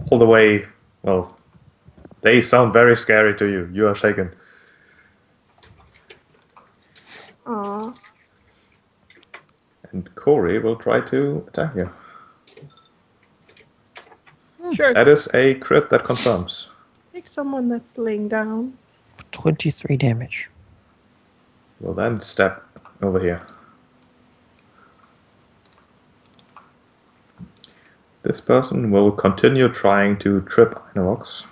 all the way. Well, they sound very scary to you. You are shaken. Aww. And Corey will try to attack you. Sure. That is a crit that confirms. Pick someone that's laying down. 23 damage. Will then step over here. This person will continue trying to trip Einavox.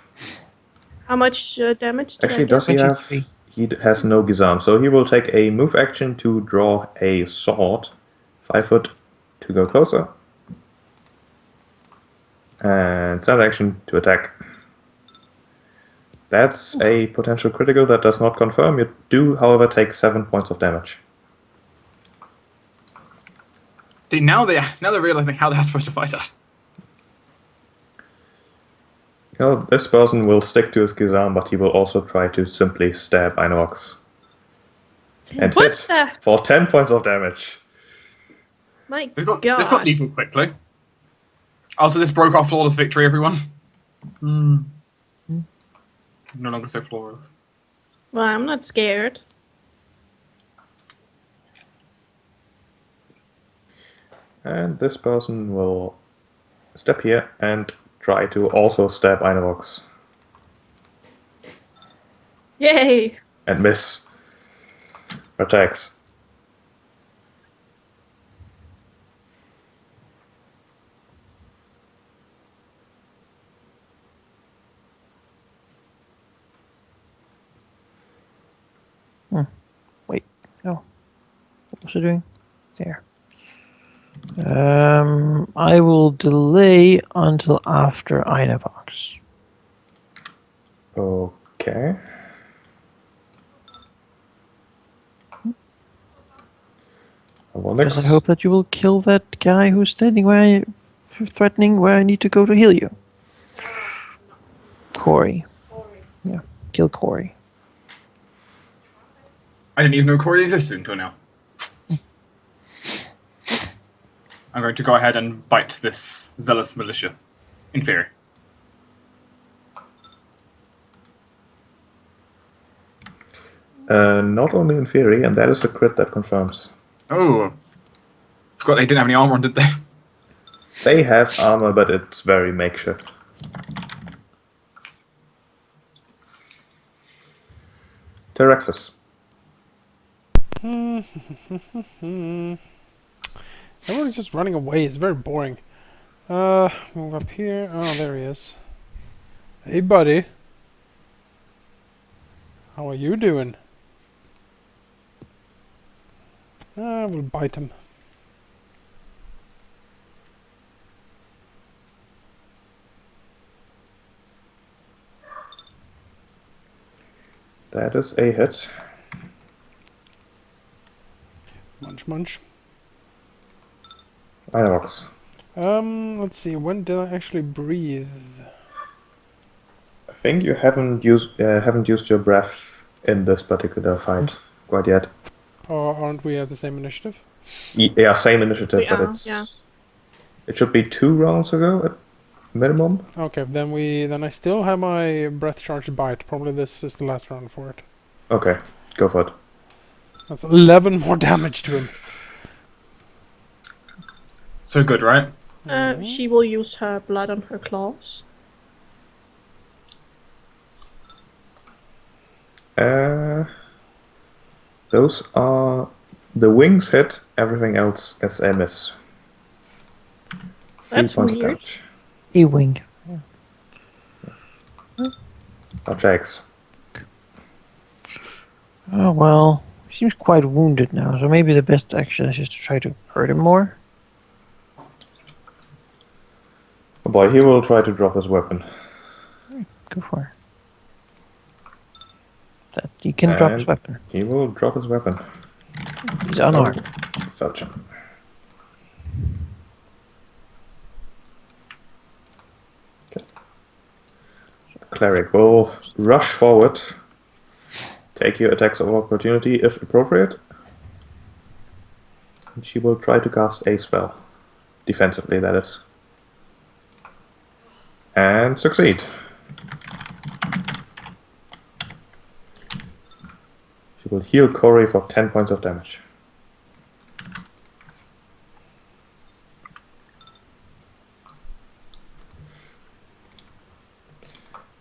How much damage did Actually, I does he have... 23. He has no Gizam, so he will take a move action to draw a sword. 5 foot to go closer. And standard action to attack. That's a potential critical that does not confirm. You do, however, take 7 points of damage. See, now they're realizing how they're supposed to fight us. You know, this person will stick to his Gizam, but he will also try to simply stab Einavox. And What hit the- for 10 points of damage. My This got God. lethal quickly. Also, this broke our flawless victory, everyone. No longer so flawless. Well, I'm not scared. And this person will step here and try to also stab Einavox. Yay! And miss. Attacks. Wait, no. What was I doing? There. I will delay until after Einavox. Okay. Because I hope that you will kill that guy who's standing threatening where I need to go to heal you. Corey. Yeah, kill Corey. I didn't even know Corey existed until now. I'm going to go ahead and bite this zealous militia. In theory. Not only in theory, and that is a crit that confirms. Oh. Forgot they didn't have any armor on, did they? They have armor, but it's very makeshift. Terexus. Everyone's just running away. It's very boring. Move up here. Oh, there he is. Hey, buddy. How are you doing? I will bite him. That is a hit. Munch, munch. Inox. Let's see. When did I actually breathe? I think you haven't used your breath in this particular fight quite yet. Or aren't we at the same initiative? Yeah, same initiative, We but are, it's yeah. it should be 2 rounds ago at minimum. Okay, then I still have my breath charged bite. Probably this is the last round for it. Okay, go for it. That's 11 more damage to him. So good, right? She will use her blood on her claws. Those are the wings hit. Everything else is a miss. 3 That's points weird. of damage. E-wing. Or Jax. Oh well, he seems quite wounded now, so maybe the best action is just to try to hurt him more. Oh boy, he will try to drop his weapon. Go for it. That he can drop his And weapon. He will drop his weapon. He's unarmed. Falchion. Okay. Cleric will rush forward. Take your attacks of opportunity if appropriate. And she will try to cast a spell. Defensively, that is. And succeed. She will heal Corey for 10 points of damage.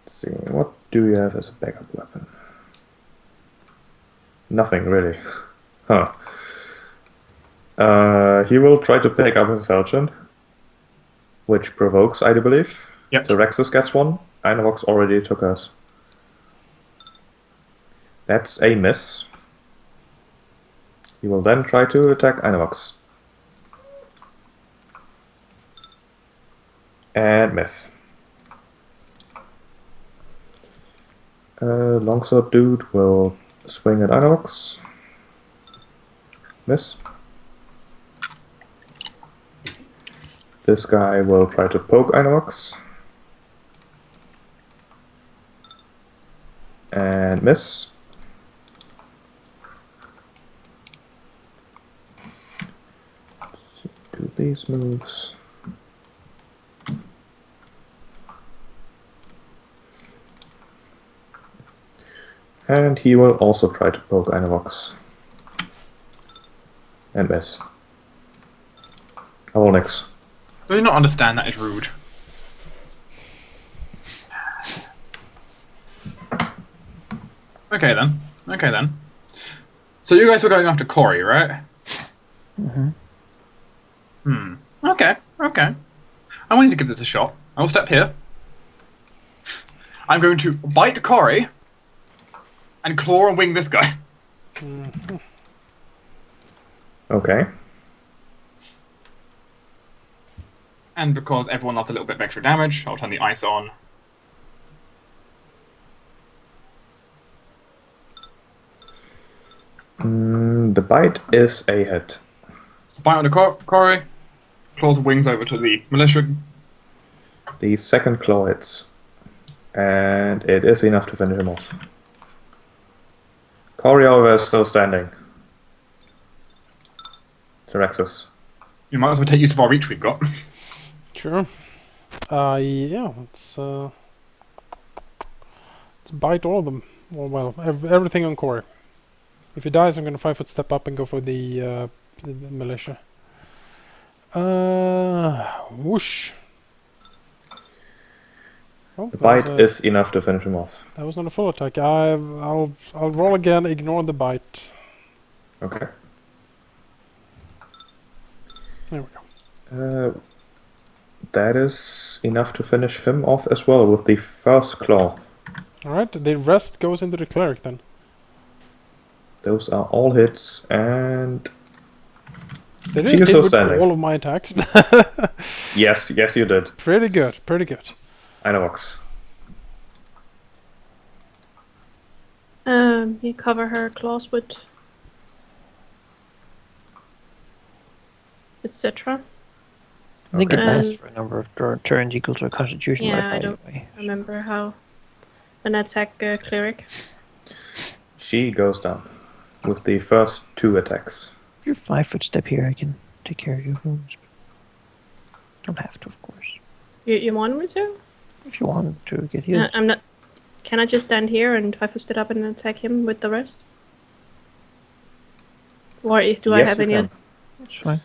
Let's see, what do you have as a backup weapon? Nothing really. Huh. He will try to pick up his falchion, which provokes, I do believe. Yep. Terexus gets one. Inovox already took us. That's a miss. He will then try to attack Inovox. And miss. Longsword dude will swing at Inovox. Miss. This guy will try to poke Inovox. And miss. Do these moves. And he will also try to poke Inovox. And miss. Olnix. Do you not understand that is rude? Okay then. Okay then. So you guys were going after Corey, right? Okay, okay. I wanted to give this a shot. I will step here. I'm going to bite Corey and claw and wing this guy. Okay. And because everyone loves a little bit of extra damage, I'll turn the ice on. The bite is a hit. So bite on the Corey, claws and wings over to the militia. The second claw hits. And it is enough to finish him off. Corey, however, is still standing. Terexus. You might as well take use of our reach we've got. Sure. Yeah, let's bite all of them. Well, everything on Corey. If he dies, I'm gonna 5-foot step up and go for the militia. Whoosh. Oh, The that was bite is enough to finish him off. that was not a full attack. I'll roll again. Ignore the bite. Okay. There we go. That is enough to finish him off as well with the first claw. All right. The rest goes into the cleric then. Those are all hits, and They she didn't is hit still with standing. all of my attacks. Yes, you did. Pretty good. Pretty good. Inox. You cover her claws with etc. I think it Okay. lasts for a number of turns equal to a constitution Yeah, rest I don't anyway. remember how an attack cleric. She goes down with the first 2 attacks. If you're 5-foot step here, I can take care of your wounds. Don't have to, of course. You want me to? If you want to get healed. I'm not. Can I just stand here and 5-foot step up and attack him with the rest? Or do I Yes, have you any? can. That's fine.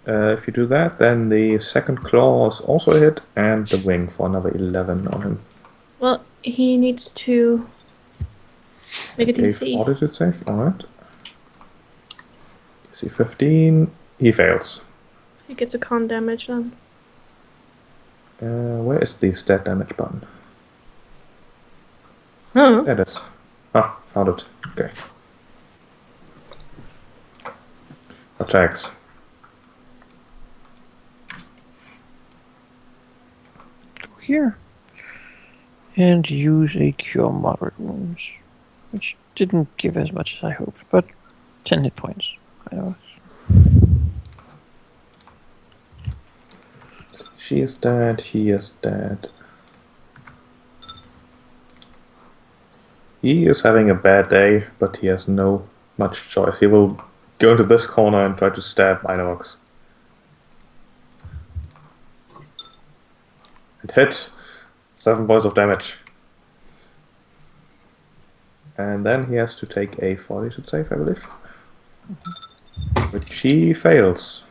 If you do that, then the second claw is also a hit, and the wing for another 11 on him. Well, he needs to make a A DC. fortitude save, alright. DC 15, he fails. He gets a con damage then. Where is the stat damage button? Huh? There it is. Ah, found it. Okay. Attacks. Go here. And use a cure moderate wounds. Which didn't give as much as I hoped, but 10 hit points. I know. She is dead, he is dead. He is having a bad day, but he has no much choice. He will go into this corner and try to stab Inox. It hits. 7 points of damage. And then he has to take a fortitude save, I believe. Which he fails.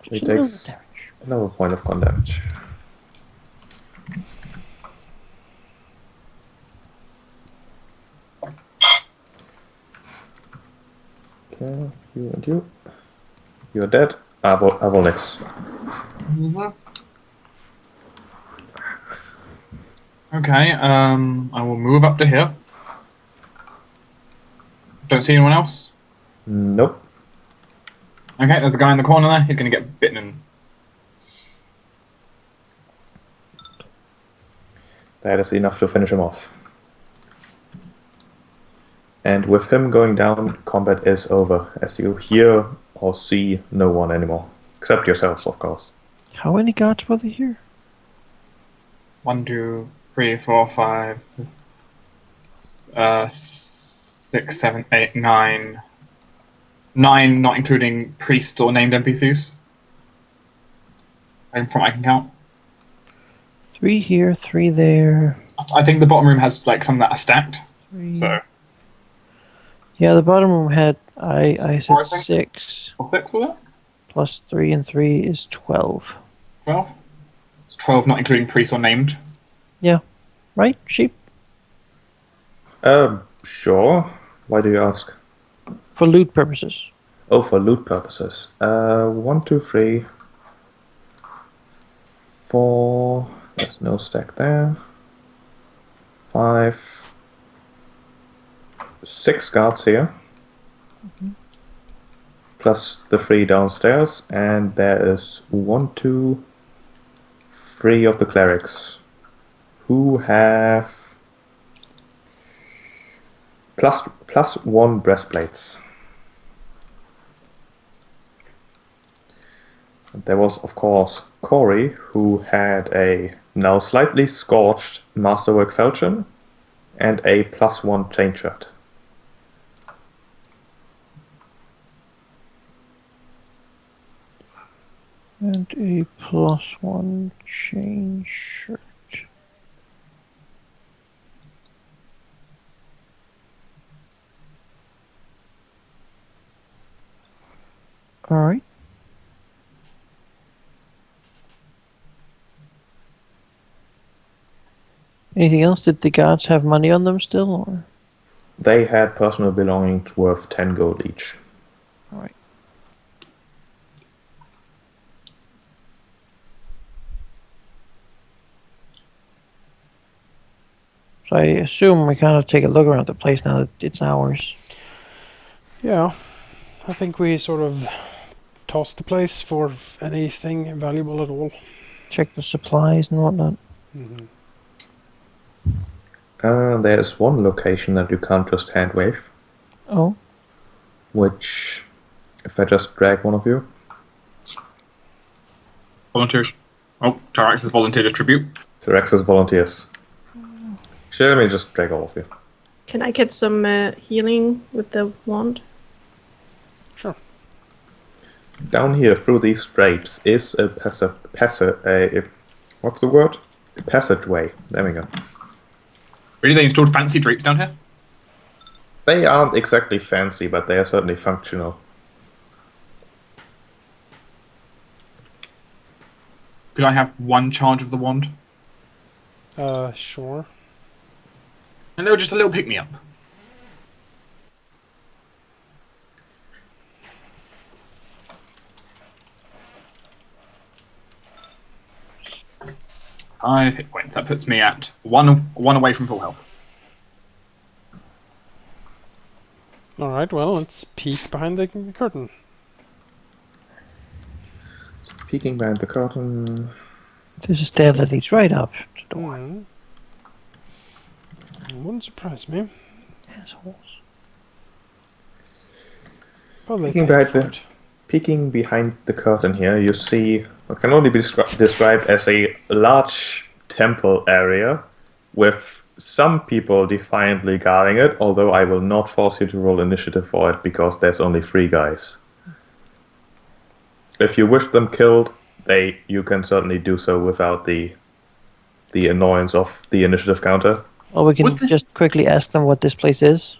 He Just a little takes damage. another point of con damage. Okay, you and you. You're dead. Avolix. Okay, I will move up to here. Don't see anyone else. Nope. Okay, there's a guy in the corner there. He's gonna get bitten. That is enough to finish him off. And with him going down, combat is over, as you hear or see no one anymore. Except yourselves, of course. How many guards were there here? 1, 2, 3, 4, 5, 6, 7, 8, 9. 9, not including priests or named NPCs. From what I can count. 3 here, 3 there. I think the bottom room has like some that are stacked. 3. So Yeah, the bottom room had, I said Four, I think. 6. or 6 was it? Plus 3 and 3 is 12. 12. It's 12, not including priests or named. Right, sheep? Sure. Why do you ask? For loot purposes. Oh, for loot purposes. 1, 2, 3, 4. There's no stack there. 5, 6 guards here. Plus the 3 downstairs, and there is 1, 2, 3 of the clerics who have plus 1 breastplates. And there was, of course, Corey, who had a now slightly scorched masterwork falchion and a plus 1 chain shirt. And a plus 1 chain shirt. Alright. Anything else? Did the guards have money on them still? Or? They had personal belongings worth 10 gold each. All right. So I assume we kind of take a look around the place now that it's ours. Yeah, I think we sort of toss the place for anything valuable at all. Check the supplies and whatnot. Mm-hmm. There's one location that you can't just hand wave, Oh, which, if I just drag one of you, Volunteers. Oh, Tyrax has volunteered as tribute. T-Rex's volunteers. Actually, let me just drag all of you. Can I get some healing with the wand? Sure. Down here, through these drapes, is a what's the word? A passageway. There we go. Really, they installed fancy drapes down here? They aren't exactly fancy, but they are certainly functional. Could I have one charge of the wand? Sure. And they were just a little pick-me-up. Five hit points. That puts me at one away from full health. Alright, well, let's peek behind the curtain. Peeking behind the curtain. there's a stair that leads right up to the door. Mm. Wouldn't surprise me. Assholes. But they Peeking paid behind for the it. peeking behind the curtain here, you see what can only be described as a large temple area with some people defiantly guarding it, although I will not force you to roll initiative for it because there's only 3 guys. If you wish them killed, you can certainly do so without the annoyance of the initiative counter. Or we can What the- just quickly ask them what this place is.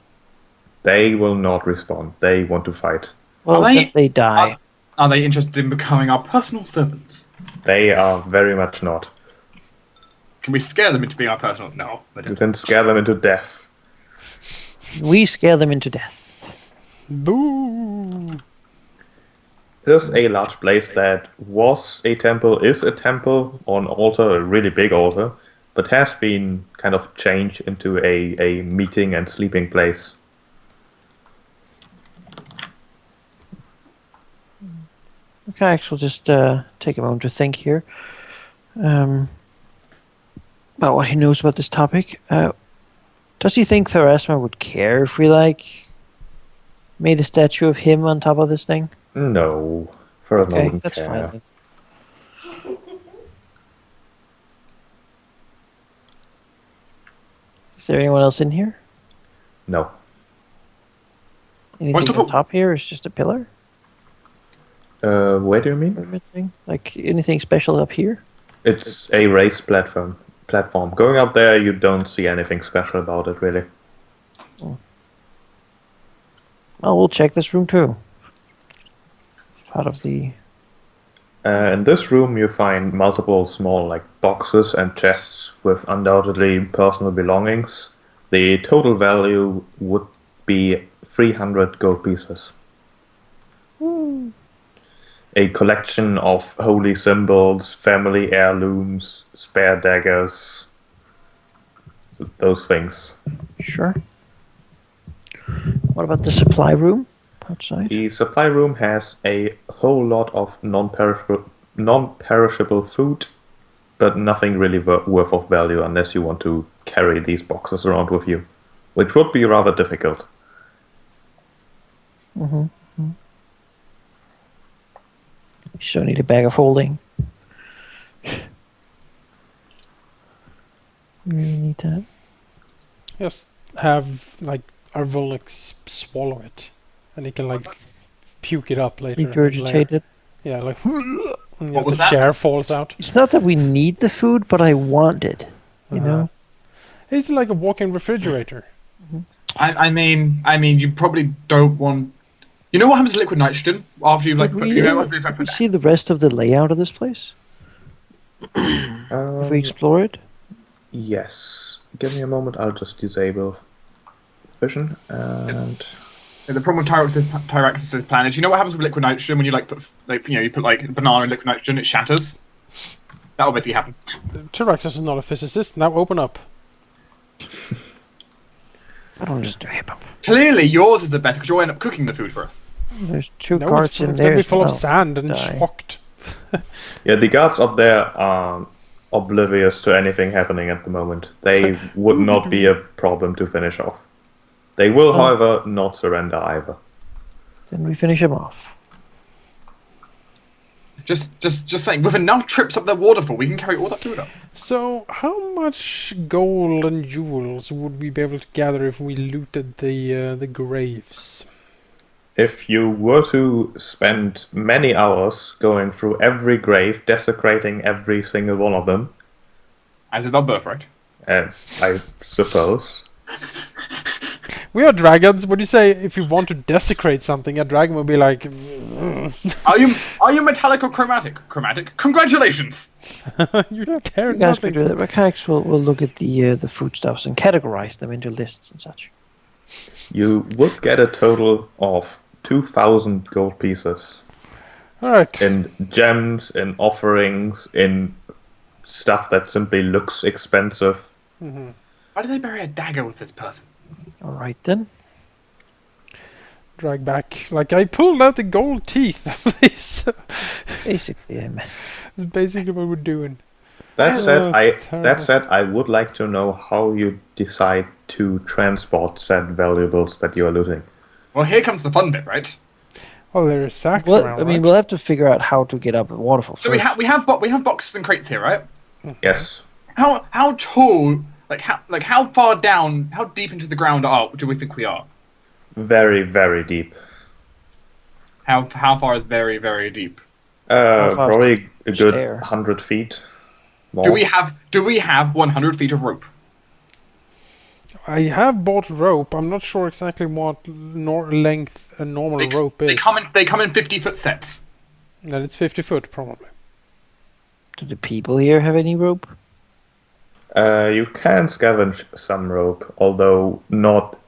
They will not respond. They want to fight. Well, Are they- except they die. Are they interested in becoming our personal servants? They are very much not. Can we scare them into being our personal? No. They You don't. can scare them into death. We scare them into death. Boo! Here's a large place that was a temple, is a temple, or an altar, a really big altar, but has been kind of changed into a meeting and sleeping place. Okay, actually, just take a moment to think here about what he knows about this topic. Does he think Tharasma would care if we, made a statue of him on top of this thing? No, Ferdinand Okay, wouldn't that's care. fine then. Is there anyone else in here? No. Anything the on po- top here is just a pillar? Where do you mean? Pyramid thing? Like anything special up here? It's a raised platform. Going up there, you don't see anything special about it, really. Well, we'll check this room too. Part of the... In this room, you find multiple small boxes and chests with undoubtedly personal belongings. The total value would be 300 gold pieces. A collection of holy symbols, family heirlooms, spare daggers, those things. Sure. What about the supply room outside? The supply room has a whole lot of non-perishable food, but nothing really worth of value unless you want to carry these boxes around with you, which would be rather difficult. You still need a bag of holding. You really need that. Just have our Volnix swallow it, and he can puke it up later. Regurgitate it. Yeah, and What was the that? chair falls out. It's not that we need the food, but I want it. You know? He's like a walking refrigerator. I mean, you probably don't want. You know what happens to liquid nitrogen after you've Could we, could we see the rest of the layout of this place? If we explore it? Yes. Give me a moment. I'll just disable vision and. Yeah, the problem with Tyraxis' plan is, you know what happens with liquid nitrogen when you you put like a banana in liquid nitrogen, it shatters. That'll basically happen. Tyraxis is not a physicist. Now open up. I don't just do hip hop. Clearly, yours is the best because you'll end up cooking the food for us. There's two No, guards in it's there. gonna be as full of well. sand and Die. shocked. Yeah, the guards up there are oblivious to anything happening at the moment. They would not be a problem to finish off. They will, however, not surrender either. Then we finish him off. Just saying, with enough trips up the waterfall, we can carry all that food up. So, how much gold and jewels would we be able to gather if we looted the graves? If you were to spend many hours going through every grave, desecrating every single one of them, As is our birthright. I suppose. We are dragons. What do you say if you want to desecrate something? A dragon will be like, Are you metallic or chromatic? Chromatic. Congratulations. you don't care You guys nothing. can do that. Mechanics will look at the foodstuffs and categorize them into lists and such. You would get a total of 2,000 gold pieces All right. in gems, in offerings, in stuff that simply looks expensive. Why did they bury a dagger with this person? All right then. Drag back. Like I pulled out the gold teeth of this. Basically, That's basically what we're doing. That terrible. said, I would like to know how you decide to transport said valuables that you are looting. Well, here comes the fun bit, right? Oh, there are sacks well, around. I mean, right? we'll have to figure out how to get up the waterfall So first. we have boxes and crates here, right? Yes. How tall? How far down? How deep into the ground do we think we are? Very, very deep. How far is very, very deep? far Probably a good stair? 100 feet. More. Do we have 100 feet of rope? I have bought rope. I'm not sure exactly what length a normal rope is. They come in 50-foot sets. And it's 50 foot probably. Do the people here have any rope? You can scavenge some rope, although not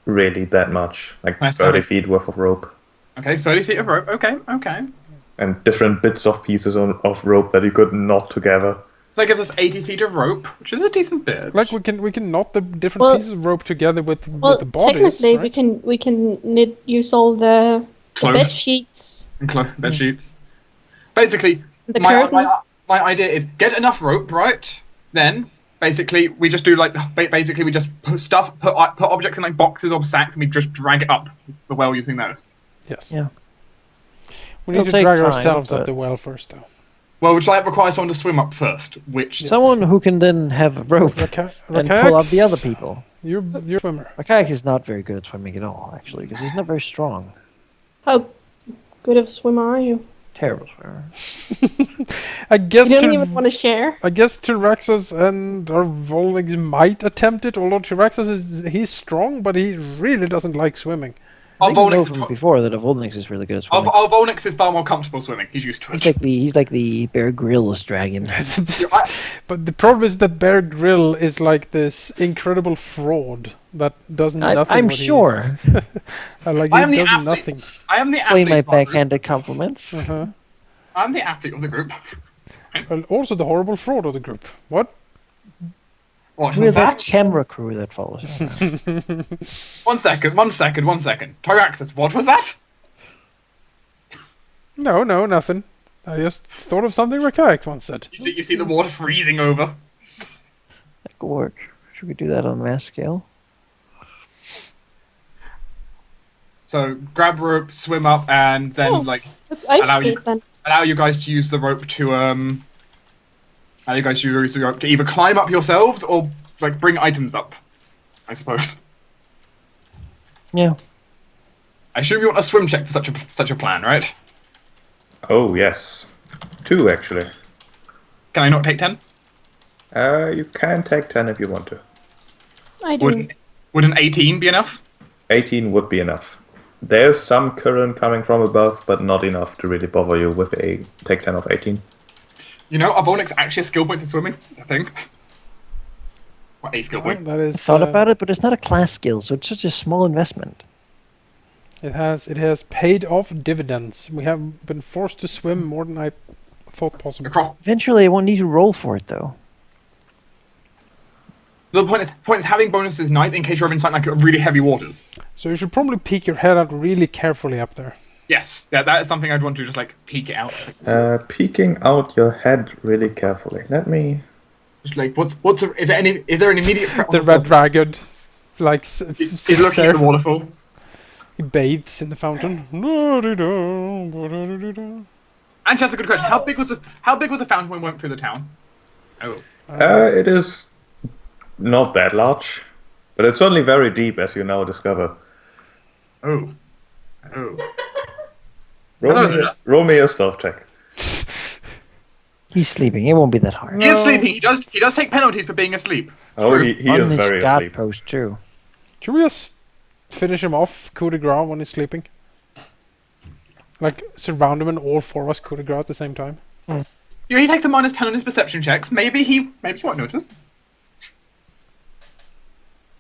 really that much. Like Nice. 30 feet worth of rope. Okay, 30 feet of rope. Okay. And different bits of pieces of rope that you could knot together. So that gives us 80 feet of rope, which is a decent bit. Like we can knot the different Well- pieces of rope together with Well, the bodies. technically, Right? we can use all the Clothes. bed sheets, And bed sheets. Basically, the my curtains. idea is get enough rope, right? Then basically we just do we just put objects in like boxes or sacks and we just drag it up the well using those. Yes. Yeah. We need It'll to take drag time, ourselves up but- the well first, though. Well, which requires someone to swim up first, which Someone who can then have a rope and pull up the other people. You're a swimmer. Mechanic is not very good at swimming at all, actually, because he's not very strong. How good of a swimmer are you? Terrible swimmer. I guess You don't even want to share. I guess Tyraxis and our Volnix might attempt it, although Tyraxis he's strong, but he really doesn't like swimming. I our think we know Volnix from before that a Volnix is really good at swimming. our Volnix is far more comfortable swimming. He's used to it. He's like the Bear Grylls dragon. But the problem is that Bear Grill is like this incredible fraud that does nothing. I'm what he- sure. like I he am the does athlete. nothing. I am the Play athlete. my of our group. backhanded compliments. Uh-huh. I'm the athlete of the group. And also the horrible fraud of the group. What? What We're was that that? camera crew that follows us around. One second. Tyraxis, what was that? No, nothing. I just thought of something Rakaik once said. You see the water freezing over. That could work. Should we do that on mass scale? So grab rope, swim up, and then Oh. Let's ice Allow you- skate then. allow you guys to use the rope to allow you guys to use the rope to either climb up yourselves or like bring items up. I suppose. Yeah. I assume you want a swim check for such a plan, right? Oh, yes. 2, actually. Can I not take 10? You can take 10 if you want to. I do. Would an 18 be enough? 18 would be enough. There's some current coming from above, but not enough to really bother you with a take 10 of 18. You know, our Volnix actually a skill point in swimming. Is a thing. What, a skill Well, point? that I is. thought about it, but it's not a class skill, so it's such a small investment. It has paid off dividends. We have been forced to swim more than I thought possible. Across. Eventually, I won't need to roll for it, though. The point is having bonuses is nice in case you're in something like really heavy waters. So you should probably peek your head out really carefully up there. Yes, yeah, that is something I'd want to just like peek it out. Peeking out your head really carefully. Let me. Just like, is there an immediate threat? on The red surface? dragon, like, He's sits looking there. at the waterfall. He bathes in the fountain. And that's a good question. How big was the fountain when we went through the town? Oh, It is not that large, but it's certainly very deep, as you now discover. oh. Roll me a stealth check. He's sleeping. It won't be that hard. He is sleeping. He does take penalties for being asleep. Oh, True. he is On his very guard asleep. post, too. Should we just finish him off, coup de grace, when he's sleeping? Like, surround him and all four of us coup de grace at the same time? Yeah, he takes a -10 on his perception checks. Maybe he won't notice.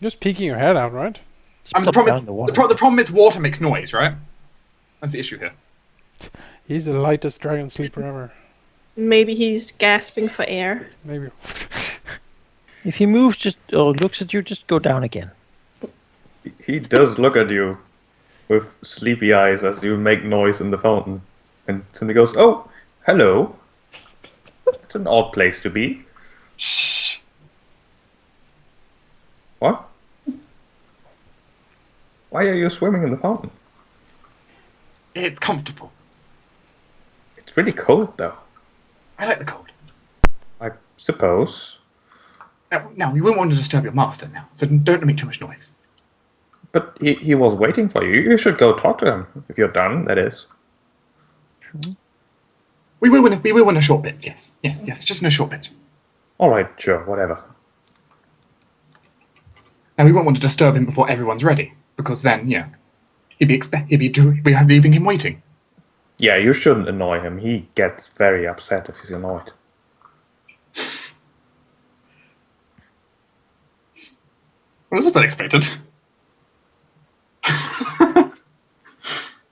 Just peeking your head out, right? The Plop problem, down the water. the problem is water makes noise, right? That's the issue here. He's the lightest dragon sleeper ever. Maybe he's gasping for air. Maybe. If he moves or looks at you, just go down again. He does look at you with sleepy eyes as you make noise in the fountain. And then he goes, "Oh, hello. It's an odd place to be." Shh. What? Why are you swimming in the fountain? It's comfortable. It's really cold, though. I like the cold. I suppose. Now, we wouldn't want to disturb your master now, so don't make too much noise. But he was waiting for you. You should go talk to him. If you're done, that is. True. We will in a short bit. Yes, just in a short bit. Alright, sure, whatever. Now, we won't want to disturb him before everyone's ready, because then, he'd be leaving him waiting. Yeah, you shouldn't annoy him. He gets very upset if he's annoyed. Well, this was unexpected.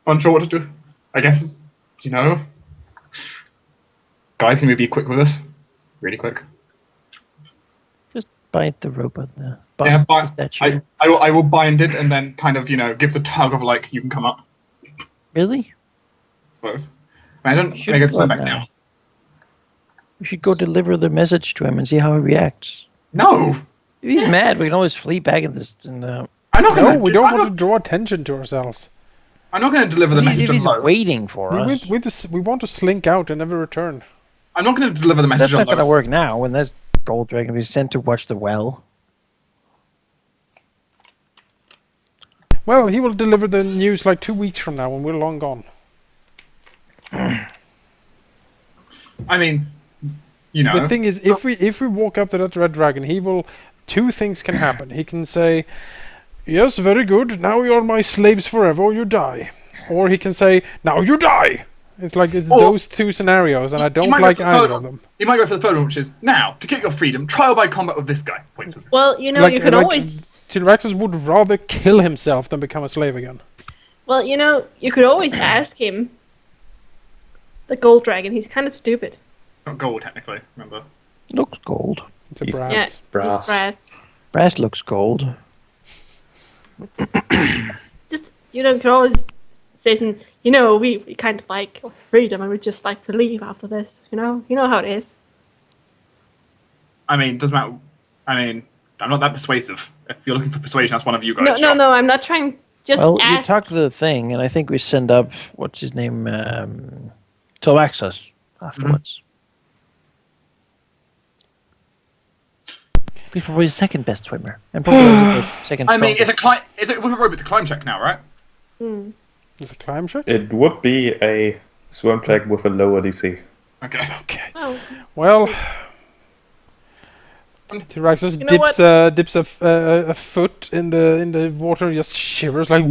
Unsure what to do. I guess, guys, can we be quick with this? Really quick. Just bite the robot there. Yeah, Bite the statue. I will bind it and then kind of, give the tug of like, you can come up, Really? I suppose. I Should guess go we're back now. now. We should go deliver the message to him and see how he reacts. No! If he's mad, we can always flee back in this. I'm not No, gonna, we don't I'm want to draw attention to ourselves. not going to deliver the message If he's alone. waiting for We, us, we want to slink out and never return. I'm not going to deliver the message that's not going to alone. work now. When there's Gold Dragon, he's sent to watch the well. Well, he will deliver the news like 2 weeks from now when we're long gone. I mean, The thing is, if we walk up to that red dragon, he will. Two things can happen. He can say, "Yes, very good. Now you're my slaves forever, or you die," or he can say, "Now you die." It's like it's Or- those two scenarios, and I you don't might go like for the third either one. of them. You might go for the third one, which is, now, to keep your freedom, trial by combat with this guy. Points with Well, you could always. Tyraxus would rather kill himself than become a slave again. Well, you could always ask him. The gold dragon. He's kind of stupid. Not gold, technically, remember. Looks gold. It's a He's- brass. Yeah, brass. he's brass. Brass looks gold. Just could always say something. We kind of like freedom, and we just like to leave after this. You know how it is. I mean, doesn't matter. I mean, I'm not that persuasive. If you're looking for persuasion, that's one of you guys. No. I'm not trying. Just Well, you ask. talk the thing, and I think we send up what's his name, Toaxus afterwards. He's probably the second best swimmer, and probably also the second. I mean, it's strongest. with a robot, it's a climb check now, right? Hmm. It's a climb check. It would be a swim check with a lower DC. Okay. Okay. Oh, Well, Tyraxus You know dips a foot in the water and just shivers like.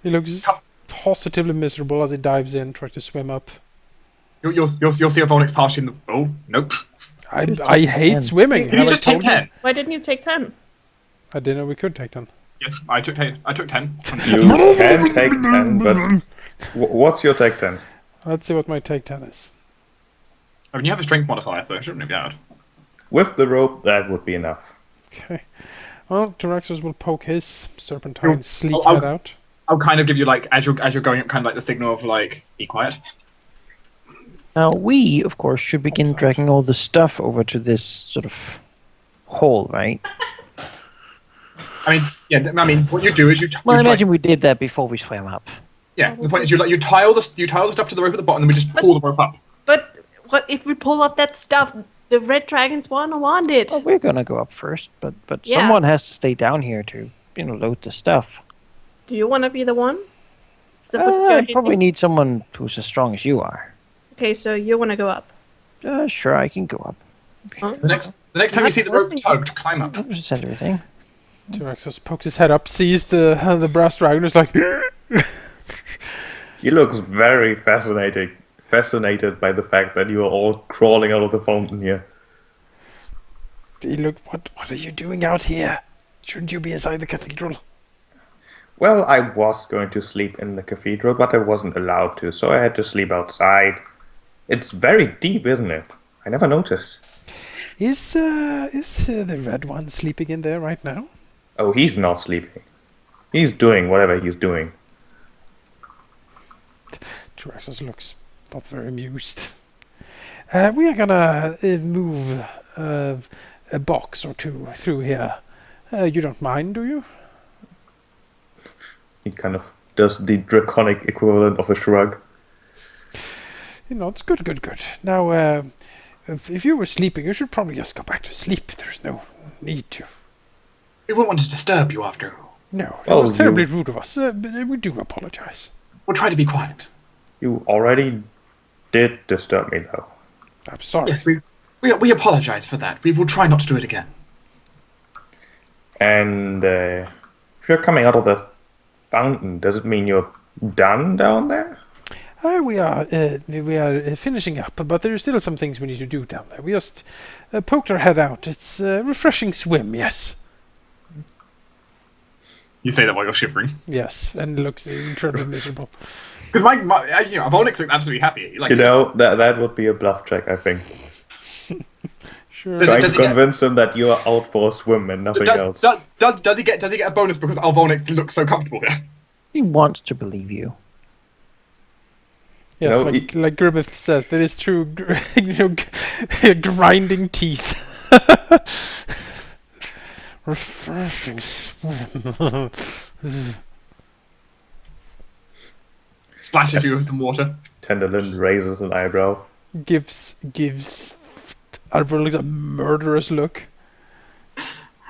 He looks positively miserable as he dives in, tries to swim up. You'll see a Volnix pass you in the. Oh, nope. I hate 10. swimming. You Have I just take told you? 10. Why didn't you take 10? I didn't know we could take 10. Yes, I took 10. I took 10. You can take 10, but what's your take 10? Let's see what my take 10 is. I mean, you have a strength modifier, so it shouldn't be bad. With the rope, that would be enough. Okay. Well, Tyraxus will poke his serpentine sleek I'll- head out. I'll kind of give you, like, as you're going up, kind of like the signal of, like, be quiet. Now we, of course, should begin Outside. dragging all the stuff over to this sort of hole, right? I mean, yeah, I mean, what you do is you... Well, I you, imagine we did that before we swam up. Yeah, the point is you tie all the stuff to the rope at the bottom, and we just pull the rope up. But what if we pull up that stuff? The red dragons won't want it. Well, we're gonna go up first, but Yeah. someone has to stay down here to, load the stuff. Do you want to be the one? Is that what you're I hinting? probably need someone who's as strong as you are. Okay, so you want to go up. Sure, I can go up. The next time you see the rope tugged, climb up. That was just everything. Tyraxus pokes his head up, sees the brass dragon, is like, He looks very fascinated by the fact that you are all crawling out of the fountain here. look, what are you doing out here? Shouldn't you be inside the cathedral? Well, I was going to sleep in the cathedral, but I wasn't allowed to, so I had to sleep outside. It's very deep, isn't it? I never noticed. Is the red one sleeping in there right now? Oh, he's not sleeping. He's doing whatever he's doing. Tyraxus looks not very amused. We are gonna move a box or two through here. You don't mind, do you? He kind of does the draconic equivalent of a shrug. You know, it's good. Now, if you were sleeping, you should probably just go back to sleep. There's no need to. We won't want to disturb you after all. No, it Well, was terribly rude of us. But we do apologize. We'll try to be quiet. You already did disturb me, though. I'm sorry. Yes, we apologize for that. We will try not to do it again. And if you're coming out of the fountain, does it mean you're done down there? We are finishing up, but there are still some things we need to do down there. We just poked our head out. It's a refreshing swim, yes. You say that while you're shivering. Yes, and looks incredibly miserable. Because Volnix looked absolutely happy. Like, You know, that would be a bluff check, I think. Sure. Does- Trying does to he get- convince him that you are out for a swim and nothing else. does he get a bonus because Volnix looks so comfortable here? He wants to believe you. Yes, No, like Grimmeth says, that is true. Grinding teeth. Refreshing swim. Splashes you with some water. Tandalin raises an eyebrow. gives Alvaro looks a murderous look.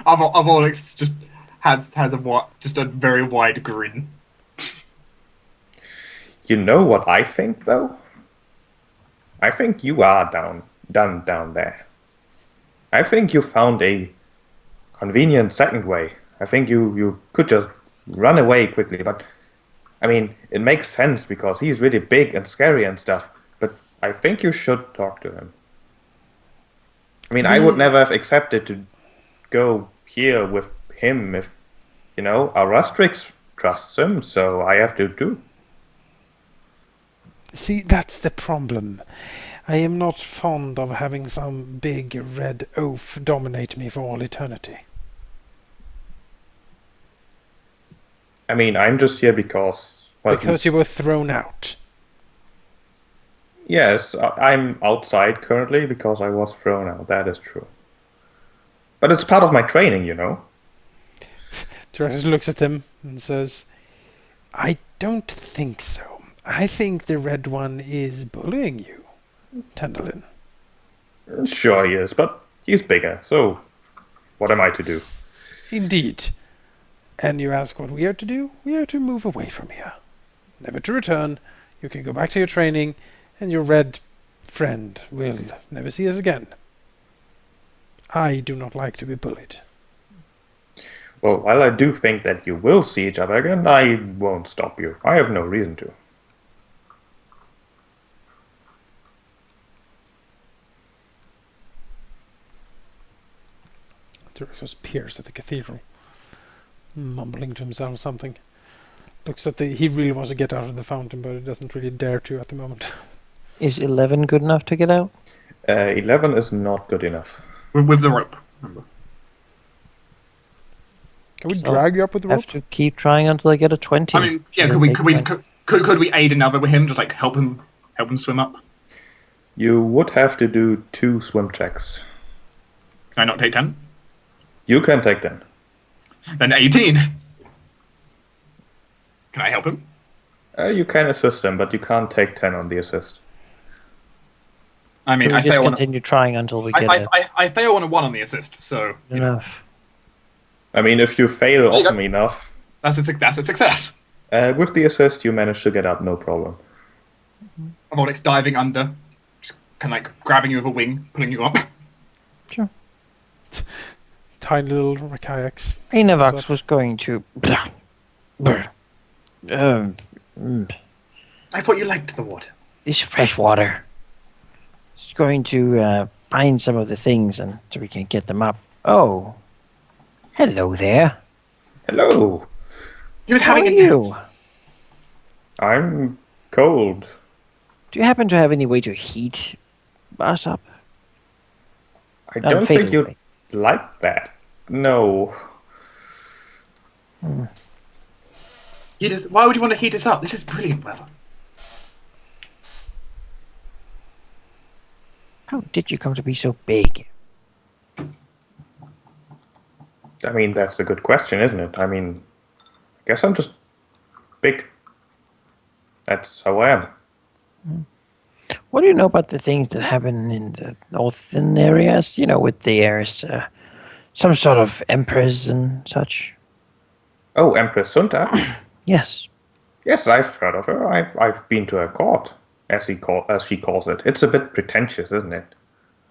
Volnix just has a very wide grin. You know what I think, though? I think you are done down there. I think you found a convenient second way. I think you could just run away quickly, but I mean, it makes sense because he's really big and scary and stuff, but I think you should talk to him. I mean, I would never have accepted to go here with him if, our Rustrix trusts him, so I have to too. See, that's the problem. I am not fond of having some big red oaf dominate me for all eternity. I mean, I'm just here because... Because you were thrown out. Yes, I'm outside currently because I was thrown out, that is true. But it's part of my training, Tyraxus looks at him and says, I don't think so. I think the red one is bullying you, Tandalin. Sure he is, but he's bigger, so what am I to do? Indeed. And you ask what we are to do? We are to move away from here. Never to return. You can go back to your training, and your red friend will never see us again. I do not like to be bullied. Well, while I do think that you will see each other again, I won't stop you. I have no reason to. Tyraxos peers at the cathedral, mumbling to himself something. Looks at he really wants to get out of the fountain, but he doesn't really dare to at the moment. Is 11 good enough to get out? 11 is not good enough. With the rope, remember. Can we So, drag you up with the rope? Have to keep trying until I get a 20. I mean, yeah. It'll Could we take could we 20. could we aid another with him to like help him swim up? You would have to do 2 swim checks. Can I not take 10? You can take them. Then 18. Can I help him? You can assist him, but you can't take 10 on the assist. I mean, Can we I just fail on continue trying until we get I fail on a 1 on the assist, so you know, enough? I mean, if you fail you often go. enough, that's a success. with the assist, you manage to get up, no problem. Robotics diving under, just kind of like grabbing you with a wing, pulling you up. Sure. Tiny little kayaks. Ainavox was going to... I thought you liked the water. It's fresh water. It's going to find some of the things and so we can get them up. Oh. Hello there. Hello! He was How are having a you? I'm cold. Do you happen to have any way to heat us up? I don't think Unfatally. you'd like that. No. Why would you want to heat us up? This is brilliant weather. How did you come to be so big? I mean, that's a good question, isn't it? I mean, I guess I'm just big. That's how I am. What do you know about the things that happen in the northern areas? You know, with there's some sort of empress and such. Oh, Empress Sunta? Yes. Yes, I've heard of her. I've been to her court, as she calls it. It's a bit pretentious, isn't it?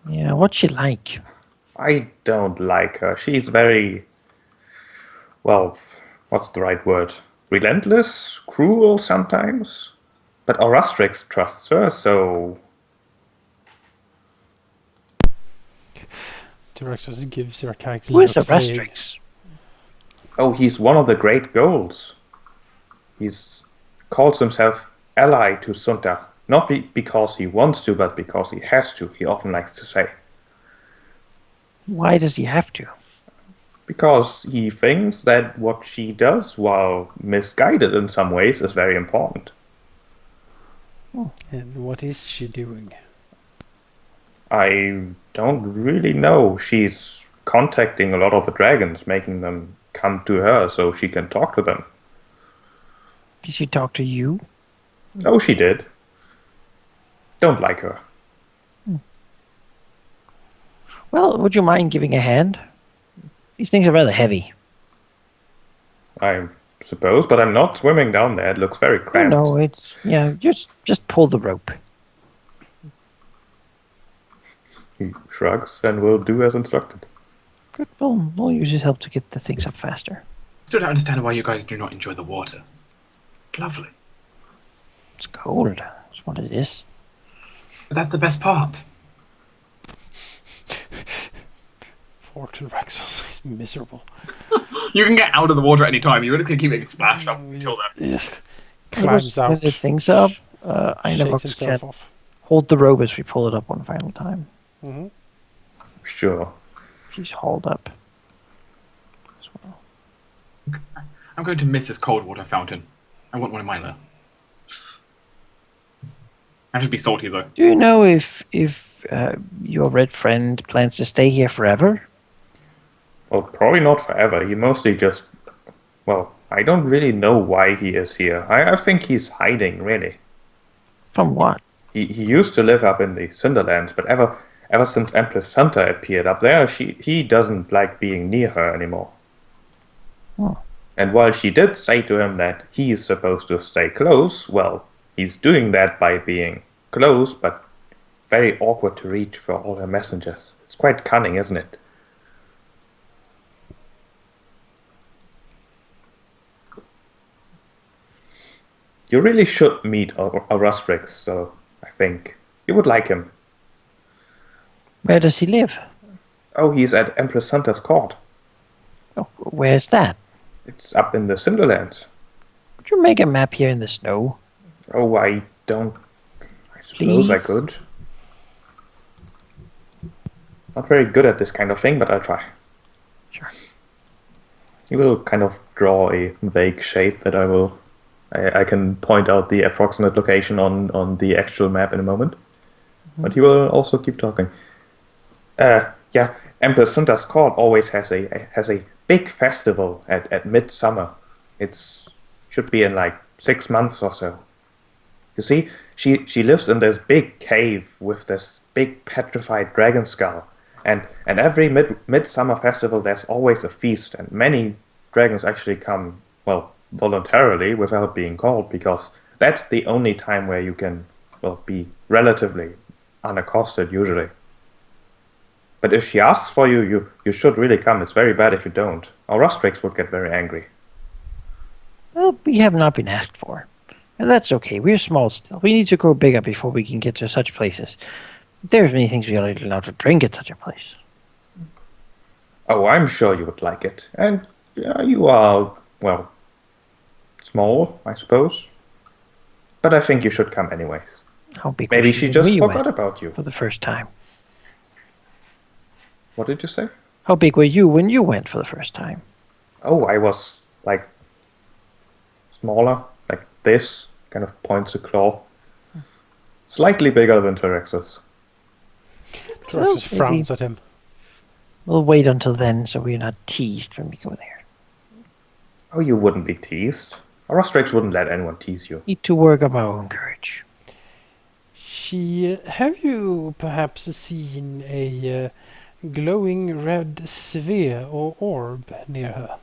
Yeah, what's she like? I don't like her. She's very, well, what's the right word? Relentless, cruel sometimes. But Orastrix trusts her, so Tyraxos gives your kayaks a Who is look, saying, Arastrix? oh, he's one of the great goals. He's calls himself ally to Sunta, not because he wants to, but because he has to. He often likes to say. Why does he have to? Because he thinks that what she does, while misguided in some ways, is very important. And what is she doing? I don't really know. She's contacting a lot of the dragons, making them come to her so she can talk to them. Did she talk to you? Oh, she did. Don't like her. Well, would you mind giving a hand? These things are rather heavy. I suppose, but I'm not swimming down there. It looks very cramped. No, it's just pull the rope. He shrugs and will do as instructed. Good. We'll use his help to get the things up faster. Still don't understand why you guys do not enjoy the water. It's lovely. It's cold. That's what it is. But that's the best part. Poor Tyraxos is miserable. You can get out of the water at any time. You really can keep getting splashed up until then. Climbs When out, the things up, I never shakes himself can off. hold the rope as we pull it up one final time. Hmm. Sure. She's hauled up. As well. I'm going to miss this cold water fountain. I want one in my lair. I have to be salty though. Do you know if your red friend plans to stay here forever? Well, probably not forever. He mostly just... Well, I don't really know why he is here. I think he's hiding, really. From what? He used to live up in the Cinderlands, but ever since Empress Santa appeared up there, he doesn't like being near her anymore. Oh. And while she did say to him that he's supposed to stay close, well, he's doing that by being close, but very awkward to reach for all her messengers. It's quite cunning, isn't it? You really should meet Orastrix, so I think you would like him. Where does he live? Oh, he's at Empress Santa's court. Oh, where's that? It's up in the Cinderlands. Would you make a map here in the snow? Oh, I don't. I suppose I Please? could. Not very good at this kind of thing, but I'll try. Sure. You will kind of draw a vague shape that I can point out the approximate location on the actual map in a moment. But he will also keep talking. Yeah, Empress Sunda's court always has a big festival at midsummer. It's should be in like 6 months or so. You see, she lives in this big cave with this big petrified dragon skull, and every midsummer festival there's always a feast, and many dragons actually come voluntarily without being called, because that's the only time where you can be relatively unaccosted usually. But if she asks for you, you should really come. It's very bad if you don't. Our Rustrix would get very angry. Well, we have not been asked for. And that's okay. We're small still. We need to grow bigger before we can get to such places. There's many things we are not allowed to drink at such a place. Oh, I'm sure you would like it. And you are, small, I suppose. But I think you should come anyways. How big Maybe was she when just we forgot went about you. for the first time? What did you say? How big were you when you went for the first time? Oh, I was, smaller, like this, kind of points a claw. Slightly bigger than Tyrexus. Drax just Well, maybe frowns at him. we'll wait until then so we're not teased when we go there. Oh, you wouldn't be teased. Our Rustrix wouldn't let anyone tease you. Need to work up our own courage. Have you perhaps seen a glowing red sphere or orb near her?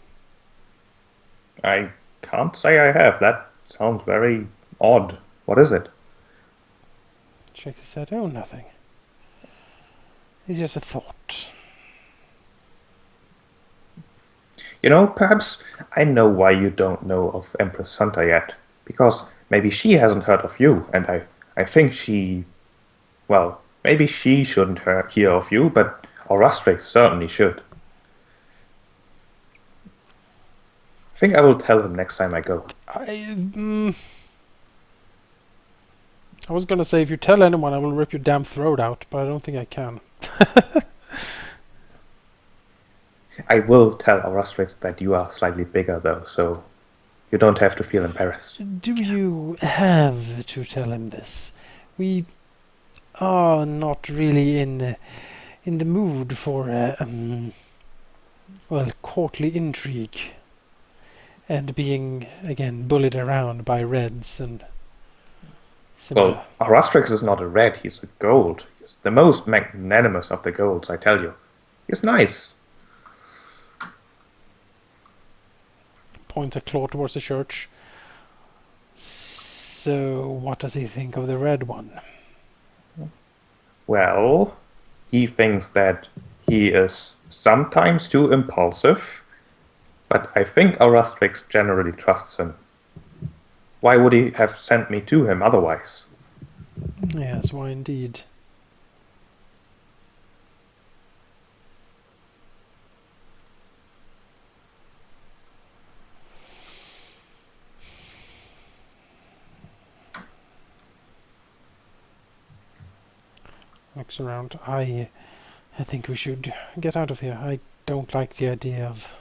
I can't say I have. That sounds very odd. What is it? Drax said, "Oh, nothing. It's just a thought." You know, perhaps I know why you don't know of Empress Santa yet. Because maybe she hasn't heard of you, and I think maybe she shouldn't hear of you, but our Rustrix certainly should. I think I will tell him next time I go. I was gonna say, if you tell anyone, I will rip your damn throat out, but I don't think I can. I will tell our Rustrix that you are slightly bigger, though, so you don't have to feel embarrassed. Do you have to tell him this? We are not really in the mood for courtly intrigue and being again bullied around by reds and similar. Well, our Rustrix is not a red, he's a gold. He's the most magnanimous of the golds, I tell you. He's nice. Points a claw towards the church. So, what does he think of the red one? Well, he thinks that he is sometimes too impulsive, but I think our Rustrix generally trusts him. Why would he have sent me to him otherwise? Yes, why indeed. Looks around. I think we should get out of here. I don't like the idea of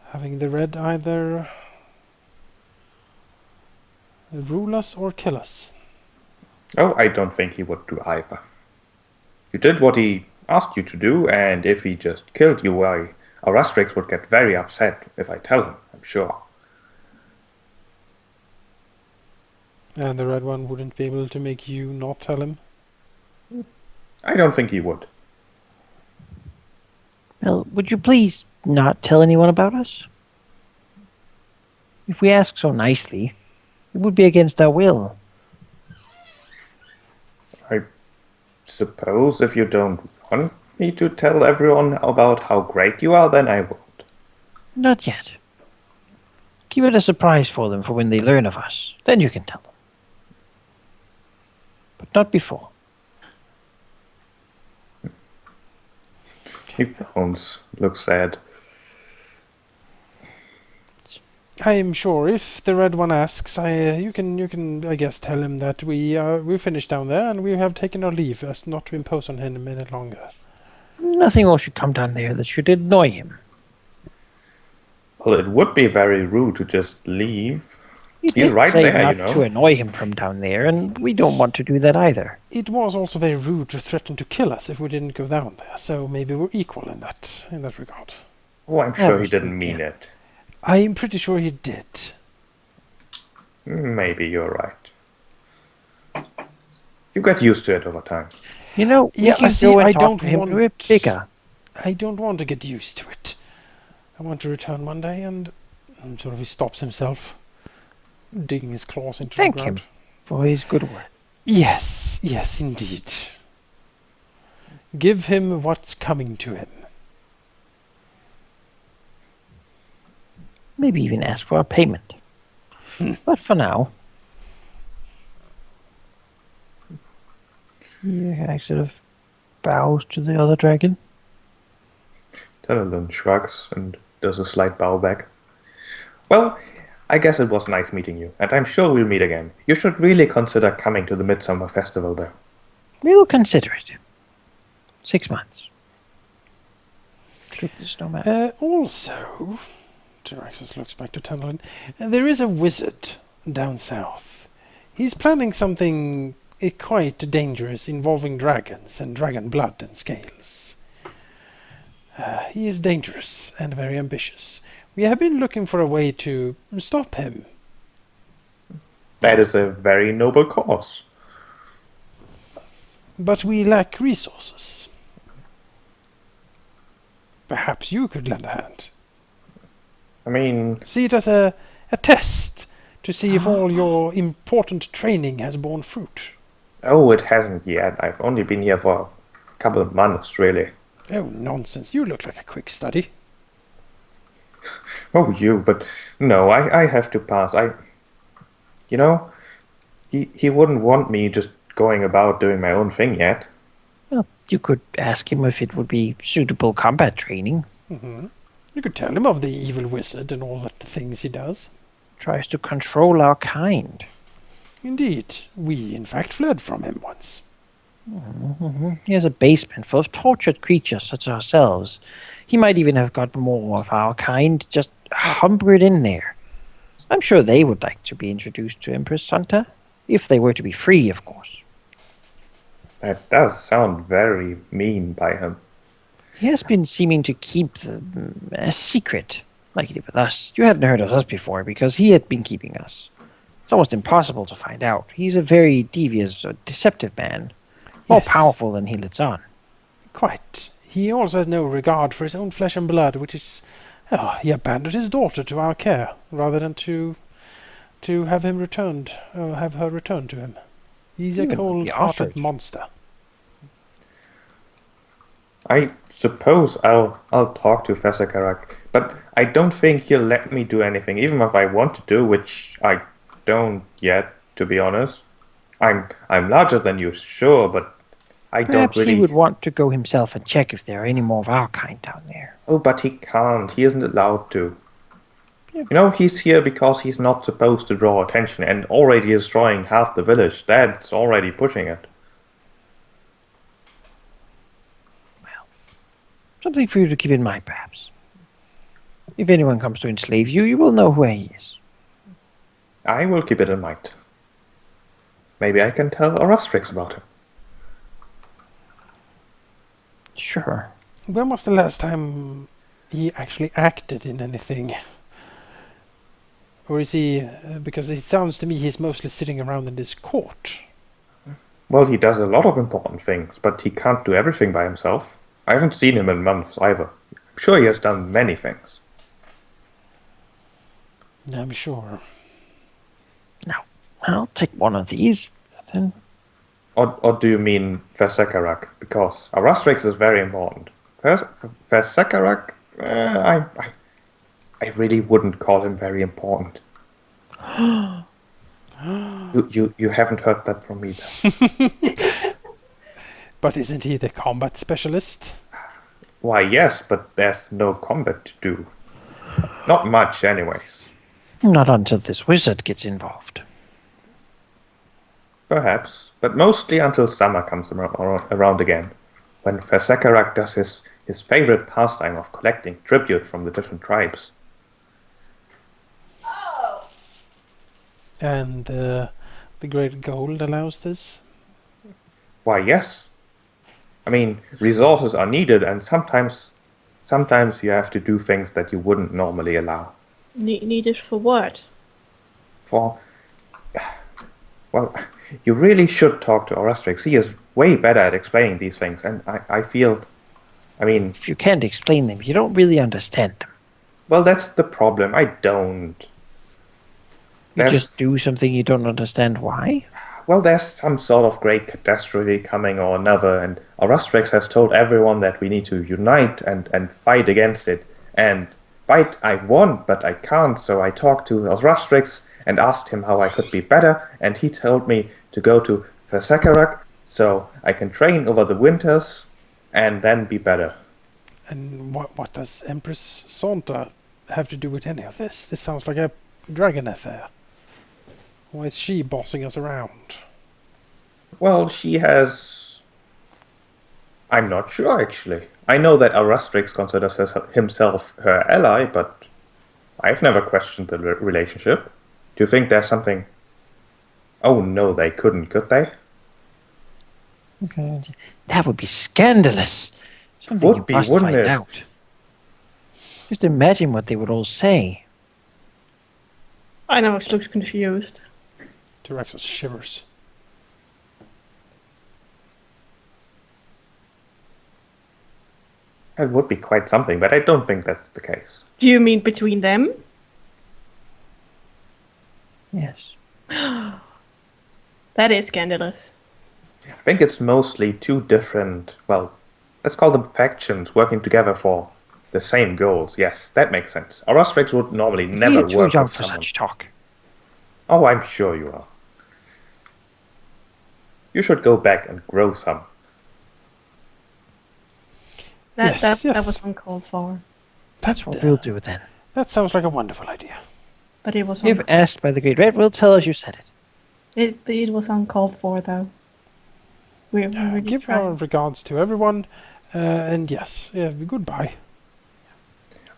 having the red either rule us or kill us. Oh, I don't think he would do either. You did what he asked you to do, and if he just killed you, why, our Rustrix would get very upset if I tell him, I'm sure. And the red one wouldn't be able to make you not tell him? I don't think he would. Well, would you please not tell anyone about us? If we ask so nicely, it would be against our will. I suppose if you don't want me to tell everyone about how great you are, then I won't. Not yet. Keep it a surprise for them for when they learn of us. Then you can tell them. But not before. He frowns, looks sad. I am sure if the Red One asks, you can I guess tell him that we finished down there and we have taken our leave, as not to impose on him a minute longer. Nothing more should come down there that should annoy him. Well, it would be very rude to just leave. You He's did right say there, not you know. to annoy him from down there, and we don't want to do that either. It was also very rude to threaten to kill us if we didn't go down there, so maybe we're equal in that regard. Oh, I'm sure he Absolutely, didn't mean yeah. it. I am pretty sure he did. Maybe you're right. You get used to it over time. You know, Yeah, we can see, go and I talk don't to him want- a bit bigger. I don't want to get used to it. I want to return one day and sort of he stops himself, digging his claws into Thank the ground. him for his good work. Yes, yes, indeed. Give him what's coming to him. Maybe even ask for a payment. But for now, I sort of bows to the other dragon. Tandalin shrugs and does a slight bow back. Well, I guess it was nice meeting you, and I'm sure we'll meet again. You should really consider coming to the Midsummer Festival there. We'll consider it. 6 months. Click the snowman. Also, Tyraxus looks back to Tandalin. There is a wizard down south. He's planning something quite dangerous involving dragons and dragon blood and scales. He is dangerous and very ambitious. We have been looking for a way to stop him. That is a very noble cause. But we lack resources. Perhaps you could lend a hand. I mean, See it as a test to see if all your important training has borne fruit. oh, it hasn't yet. I've only been here for a couple of months, really. Oh, nonsense. You look like a quick study. Oh, but no, I have to pass. You know, he wouldn't want me just going about doing my own thing yet. Well, you could ask him if it would be suitable combat training. You could tell him of the evil wizard and all the things he does. Tries to control our kind. Indeed, we in fact fled from him once. He has a basement full of tortured creatures such as ourselves. He might even have got more of our kind just humbered in there. I'm sure they would like to be introduced to Empress Hunter, if they were to be free, of course. That does sound very mean by him. He has been seeming to keep a secret, like he did with us. You hadn't heard of us before because he had been keeping us. It's almost impossible to find out. He's a very devious, deceptive man. More Yes. powerful than he lets on. Quite. He also has no regard for his own flesh and blood, which is... he abandoned his daughter to our care, rather than to have him returned, have her returned to him. He's a He cold-hearted offered. monster. I suppose I'll talk to Professor Karak, but I don't think he'll let me do anything, even if I want to do, which I don't yet, to be honest. I'm larger than you, sure, but I don't Perhaps really. he would want to go himself and check if there are any more of our kind down there. Oh, but he can't. He isn't allowed to. Yeah. You know, he's here because he's not supposed to draw attention, and already destroying half the village. That's already pushing it. Something for you to keep in mind, perhaps. If anyone comes to enslave you, you will know who he is. I will keep it in mind. Maybe I can tell Arastrix about him. Sure. When was the last time he actually acted in anything? Or is he... because it sounds to me he's mostly sitting around in this court. Well, he does a lot of important things, but he can't do everything by himself. I haven't seen him in months either. I'm sure he has done many things. I'm sure. Now, I'll take one of these. And Or do you mean Versekarak? Because Arastrix is very important. Versekarak, I really wouldn't call him very important. You haven't heard that from me then. But isn't he the combat specialist? Why, yes, but there's no combat to do. Not much, anyways. Not until this wizard gets involved. Perhaps, but mostly until summer comes around again, when Fersekarak does his favorite pastime of collecting tribute from the different tribes. And the great gold allows this. Why, yes. I mean, resources are needed, and sometimes you have to do things that you wouldn't normally allow. Needed for what? For, well, you really should talk to Orastrix. He is way better at explaining these things, and I feel, I mean, If you can't explain them, you don't really understand them. well, that's the problem. I don't. You There's- just do something you don't understand why. Well, there's some sort of great catastrophe coming or another, and Orastrix has told everyone that we need to unite and fight against it. And fight I want, but I can't, so I talked to Orastrix and asked him how I could be better, and he told me to go to Fersekarak so I can train over the winters and then be better. And what does Empress Santa have to do with any of this? This sounds like a dragon affair. Why is she bossing us around? Well, she has... I'm not sure, actually. I know that Orastrix considers himself her ally, but I've never questioned the relationship. Do you think there's something... Oh no, they couldn't, could they? Okay. That would be scandalous. Something Would you be, must wouldn't find it? out. Just imagine what they would all say. Inox looks confused. Tyraxus shivers. That would be quite something, but I don't think that's the case. Do you mean between them? Yes. That is scandalous. I think it's mostly two different, well, let's call them factions working together for the same goals. Yes, that makes sense. Orastrix would normally never You're too work young with for someone. such talk. Oh, I'm sure you are. You should go back and grow some. Yes, That yes. was uncalled for. That's what we'll do then. That sounds like a wonderful idea. But it was If asked by the Great Red, we'll tell us you said it. it was uncalled for though. We really Give tried. our regards to everyone, and yes, goodbye.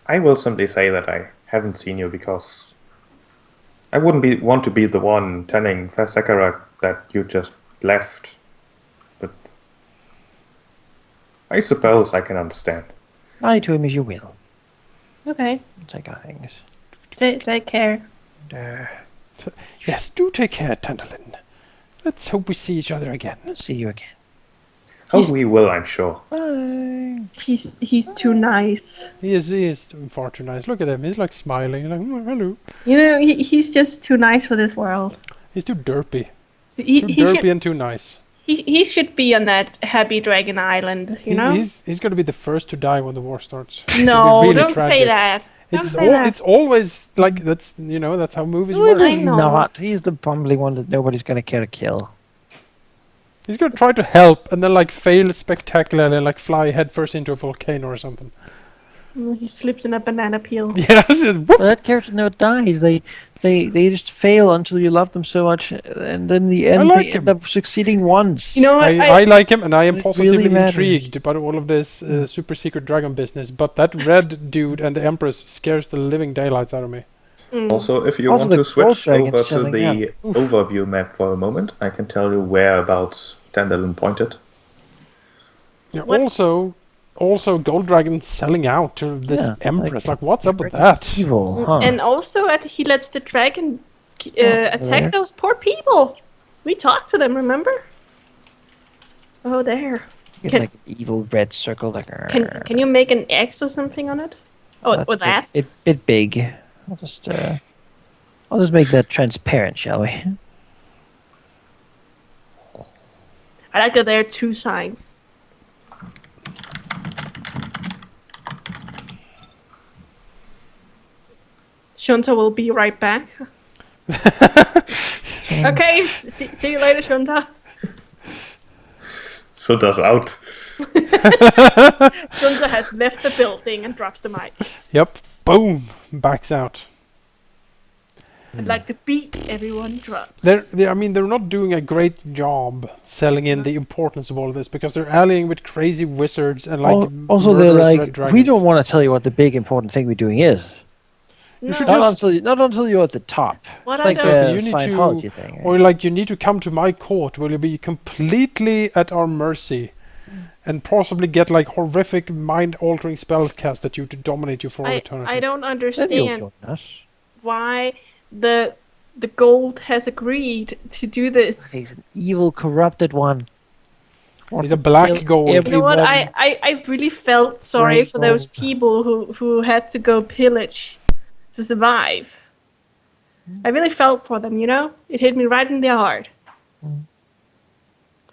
I will simply say that I haven't seen you because I wouldn't want to be the one telling Fersekarak that you just left. But I suppose I can understand. Lie to him if you will. Okay. Take our things. Take care. Yes, do take care, Tandalin. Let's hope we see each other again. We'll see you again. Oh, He's- we will, I'm sure. Bye. He's too nice. He is far too nice. Look at him. He's like smiling. He's like, hello. You know, he's just too nice for this world. He's too derpy. He, Too he derpy should and too nice. he should be on that Happy Dragon Island. You know. He's going to be the first to die when the war starts. No, It'll be really don't say tragic. that. Don't It's say that. it's always like that's that's how movies No, work. it is I know. not. He's the bumbly one that nobody's going to care to kill. He's gonna try to help and then like fail spectacularly and like fly headfirst into a volcano or something. He slips in a banana peel. Yeah, whoop. But that character never dies. They just fail until you love them so much, and then in the end like they end up succeeding once. You know what? I like him and I am It positively really matters. intrigued about all of this super secret dragon business, but that red dude and the Empress scares the living daylights out of me. Also, if you Also, want to the switch gold dragon's over to selling the out. overview map for a moment, I can tell you whereabouts Tandalin pointed. Yeah, What? also Gold Dragon selling out to this Yeah, Empress. like- Like, what's up with that? Evil, huh? And also, he lets the dragon there. attack those poor people. We talked to them, remember? Oh, there. It's can- like an evil red circle. Like, Can you make an X or something on it? Oh, that's or that? a bit big. I'll just make that transparent, shall we? I like that there are two signs. Shunta will be right back. Okay, see you later, Shunta. Suta's out. Sunza has left the building and drops the mic. Yep. Boom. Backs out. And like the beat, everyone drops. I mean, they're not doing a great job selling in the importance of all of this because they're allying with crazy wizards and like Also, they're murderous red like, dragons. we don't want to tell you what the big important thing we're doing is. No, should Not just- until you're at the top. what It's I like don't, a You need to- Scientology thing. Or like, you need to come to my court. Will you be completely at our mercy, and possibly get like horrific mind-altering spells cast at you to dominate you for all eternity? I don't Then you'll understand join us. why the gold has agreed to do this. He's an evil, corrupted one. He's a black gold. You know what? everybody. I really felt sorry Great for those gold. people who had to go pillage to survive. I really felt for them, you know? It hit me right in the heart.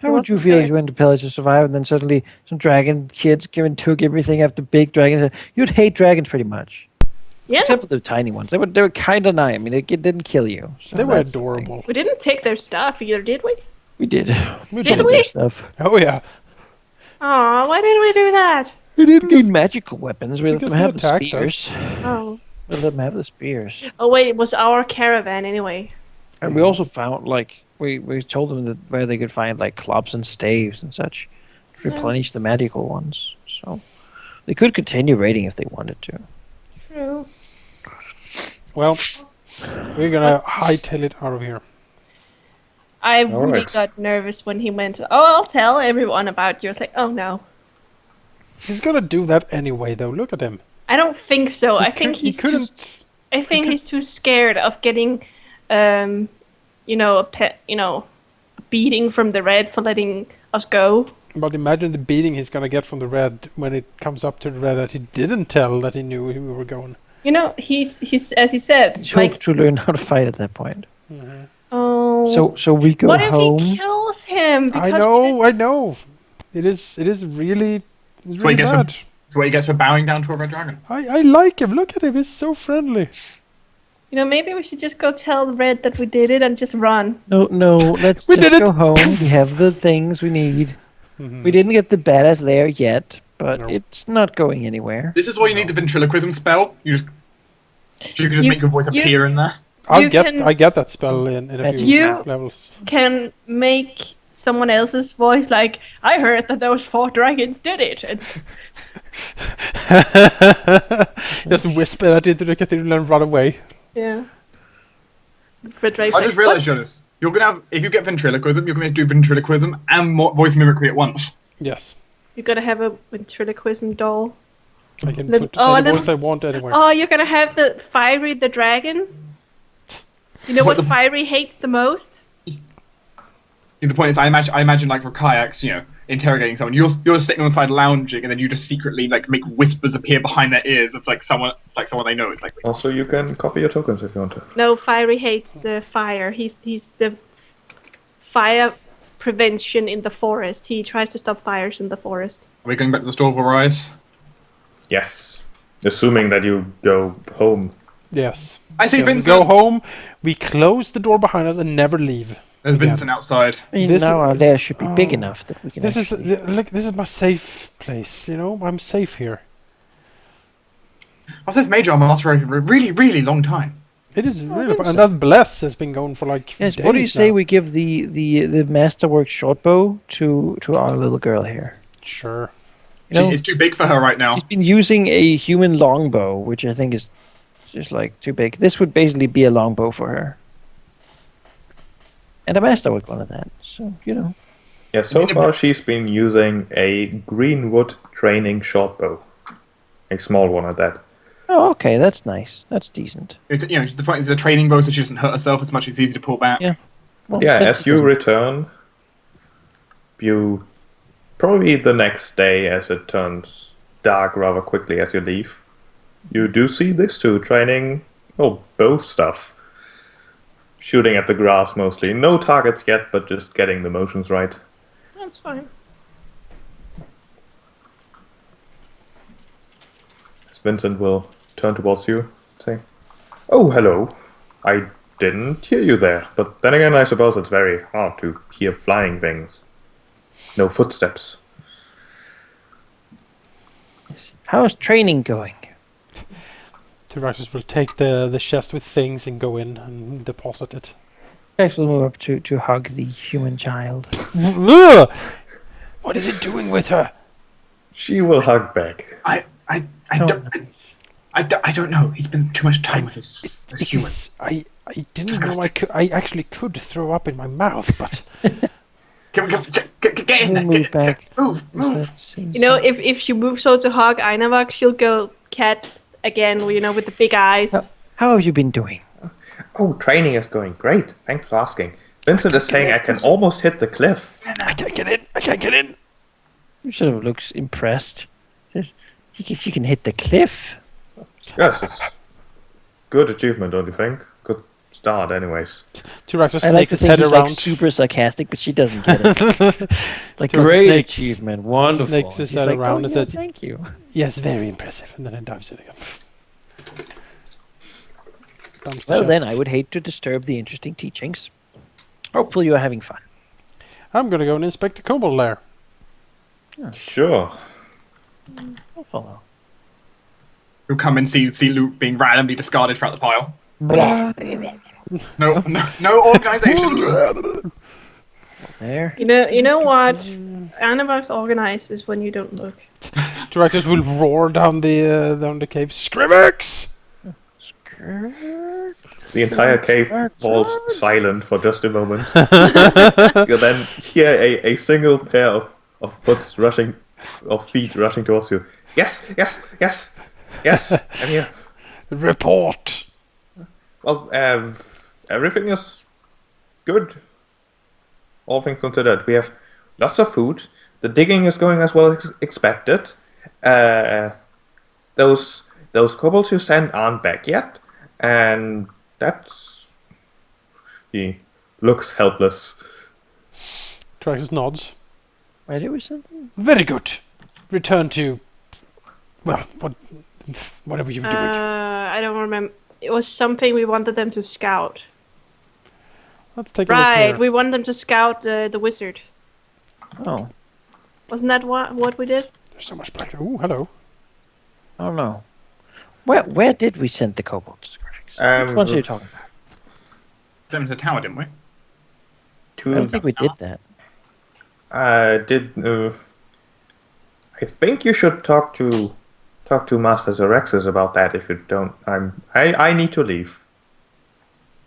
How would you wasn't feel fair. if you went to Pillage to survive and then suddenly some dragon kids came and took everything after big dragons? You'd hate dragons pretty much. Yeah, Except for the tiny ones. They were kind of nice. I mean, it didn't kill you. So They were that's the thing. adorable. we didn't take their stuff either, did we? We did. We Did took we? their Stuff. Oh yeah. Aw, why didn't we do that? We didn't need magical weapons. We let because them they have the attacked spears. Oh. We let them have the spears. Oh wait, it was our caravan anyway. And we also found, like, we told them that where they could find, like, clubs and staves and such to replenish the magical ones. So they could continue raiding if they wanted to. True. Well, we're gonna hightail it out of here. I really Alright. got nervous when he went, oh, I'll tell everyone about you. I was like, oh no. He's gonna do that anyway, though. Look at him. I don't think so. I think He he's too. couldn't. I think he's too scared of getting, a beating from the red for letting us go. But imagine the beating he's gonna get from the red when it comes up to the red that he didn't tell that he knew we were going. You know, he's as he said, Just like, hope to learn how to fight at that point. oh. So we go what if home. he kills him? I Because know. It is really Wait, bad. That's what he gets for bowing down to a red dragon. I like him. Look at him. He's so friendly. You know, maybe we should just go tell the red that we did it and just run. No, let's We just did it. go home. We have the things we need. We didn't get the badass lair yet, but No. it's not going anywhere. This is why you need the ventriloquism spell. You can just You- make your voice you- appear in there. I You can- get that spell in a Magic few You- levels. Can make someone else's voice like, I heard that those 4 dragons did it. And Just whisper that into the cathedral and run away. yeah. Red Dragon's I like, just realized, "What?" Jonas, you're gonna have if you get ventriloquism, you're gonna do ventriloquism and voice mimicry at once. Yes. You're gonna have a ventriloquism doll. I can Little- put oh, any a voice little- I want anywhere. Oh, you're gonna have the Fiery the dragon? You know what What the- Fiery hates the most? The point is, I imagine like for kayaks, interrogating someone. You're sitting on the side lounging, and then you just secretly like make whispers appear behind their ears of like someone they know. It's like Also, you can copy your tokens if you want to. No, Fiery hates fire. He's the fire prevention in the forest. He tries to stop fires in the forest. are we going back to the store for rice? Yes. Assuming that you go home. Yes. I see Yes, we Vincent. go home, we close the door behind us and never leave. There's again. Vincent outside. I mean, This- now our lair should be big oh. enough that we can. This is actually- this is my safe place, you know? I'm safe here. I says Major Armor lasts for a really, really long time. It is really think and so. that bless has been going for like Yes. days What do you say now. we give the masterwork short bow to our little girl here? Sure. You know, It's too big for her right now. she's been using a human longbow, which I think is just like too big. This would basically be a longbow for her. And a masterwork one of that. So, Yeah, so far she's been using a greenwood training shortbow. A small one at that. Oh, okay, that's nice. That's decent. It's, the point is the training bow, so she doesn't hurt herself as much. It's easy to pull back. Yeah. Well, Yeah, that as you doesn't- return, you probably the next day, as it turns dark rather quickly as you leave, you do see these two training, both stuff. Shooting at the grass mostly. No targets yet, but just getting the motions right. That's fine. As Vincent will turn towards you, saying, "Oh, hello. I didn't hear you there, but then again, I suppose it's very hard to hear flying things." No footsteps. How's training going? Tyraxus will take the chest with things and go in and deposit it. Tyrax will move up to hug the human child. Ugh! What is it doing with her? She will hug back. I Oh, don't. nice. I don't know. He spent too much time with this human. Because I didn't know I actually could throw up in my mouth, but Get in there. Move back. Move. You know, if she moves over to hug Einavak, she'll go cat again, you know, with the big eyes. How have you been doing? Oh, training is going great. Thanks for asking. Vincent is saying I can almost hit the cliff. I can't get in. I can't get in. He sort of looks impressed. Says, she can hit the cliff. Yes, it's good achievement, don't you think? Good start, anyways. Tyraxus I like snakes to his think head he's around. like super sarcastic, but she doesn't get it. Like, Tyraxus great snakes- achievement, wonderful. snakes his He's head like, around "Oh, and yeah, says- thank you. Yes, very impressive. And then it dives in again. Dumps the Well, then chest. I would hate to disturb the interesting teachings. Hopefully you are having fun. I'm gonna go and inspect the kobold lair. Sure. I'll follow. You'll come and see Luke being randomly discarded throughout the pile. No organization. There. You know what? Einavak's organized is when you don't look. Tyraxus will roar down the cave. Scrivex! The entire cave falls silent for just a moment. You then hear a single pair of feet rushing towards you. Yes, I'm here. Report! Well, everything is good. All things considered, we have lots of food. The digging is going as well as expected. Those kobolds you sent aren't back yet, and that's. He looks helpless. Tyraxus nods. Ready with something? Very good. Return to... Well, whatever you were doing. I don't remember. It was something we wanted them to scout. Let's take a look Right, here. we wanted them to scout the wizard. Oh, Wasn't that what we did? There's so much black. Ooh, hello. I don't know. Where did we send the kobolds? Which ones are you talking about? Sent him to the tower, didn't we? I don't think we did that. I think you should talk to Master Zerexis about that. If you don't, I need to leave.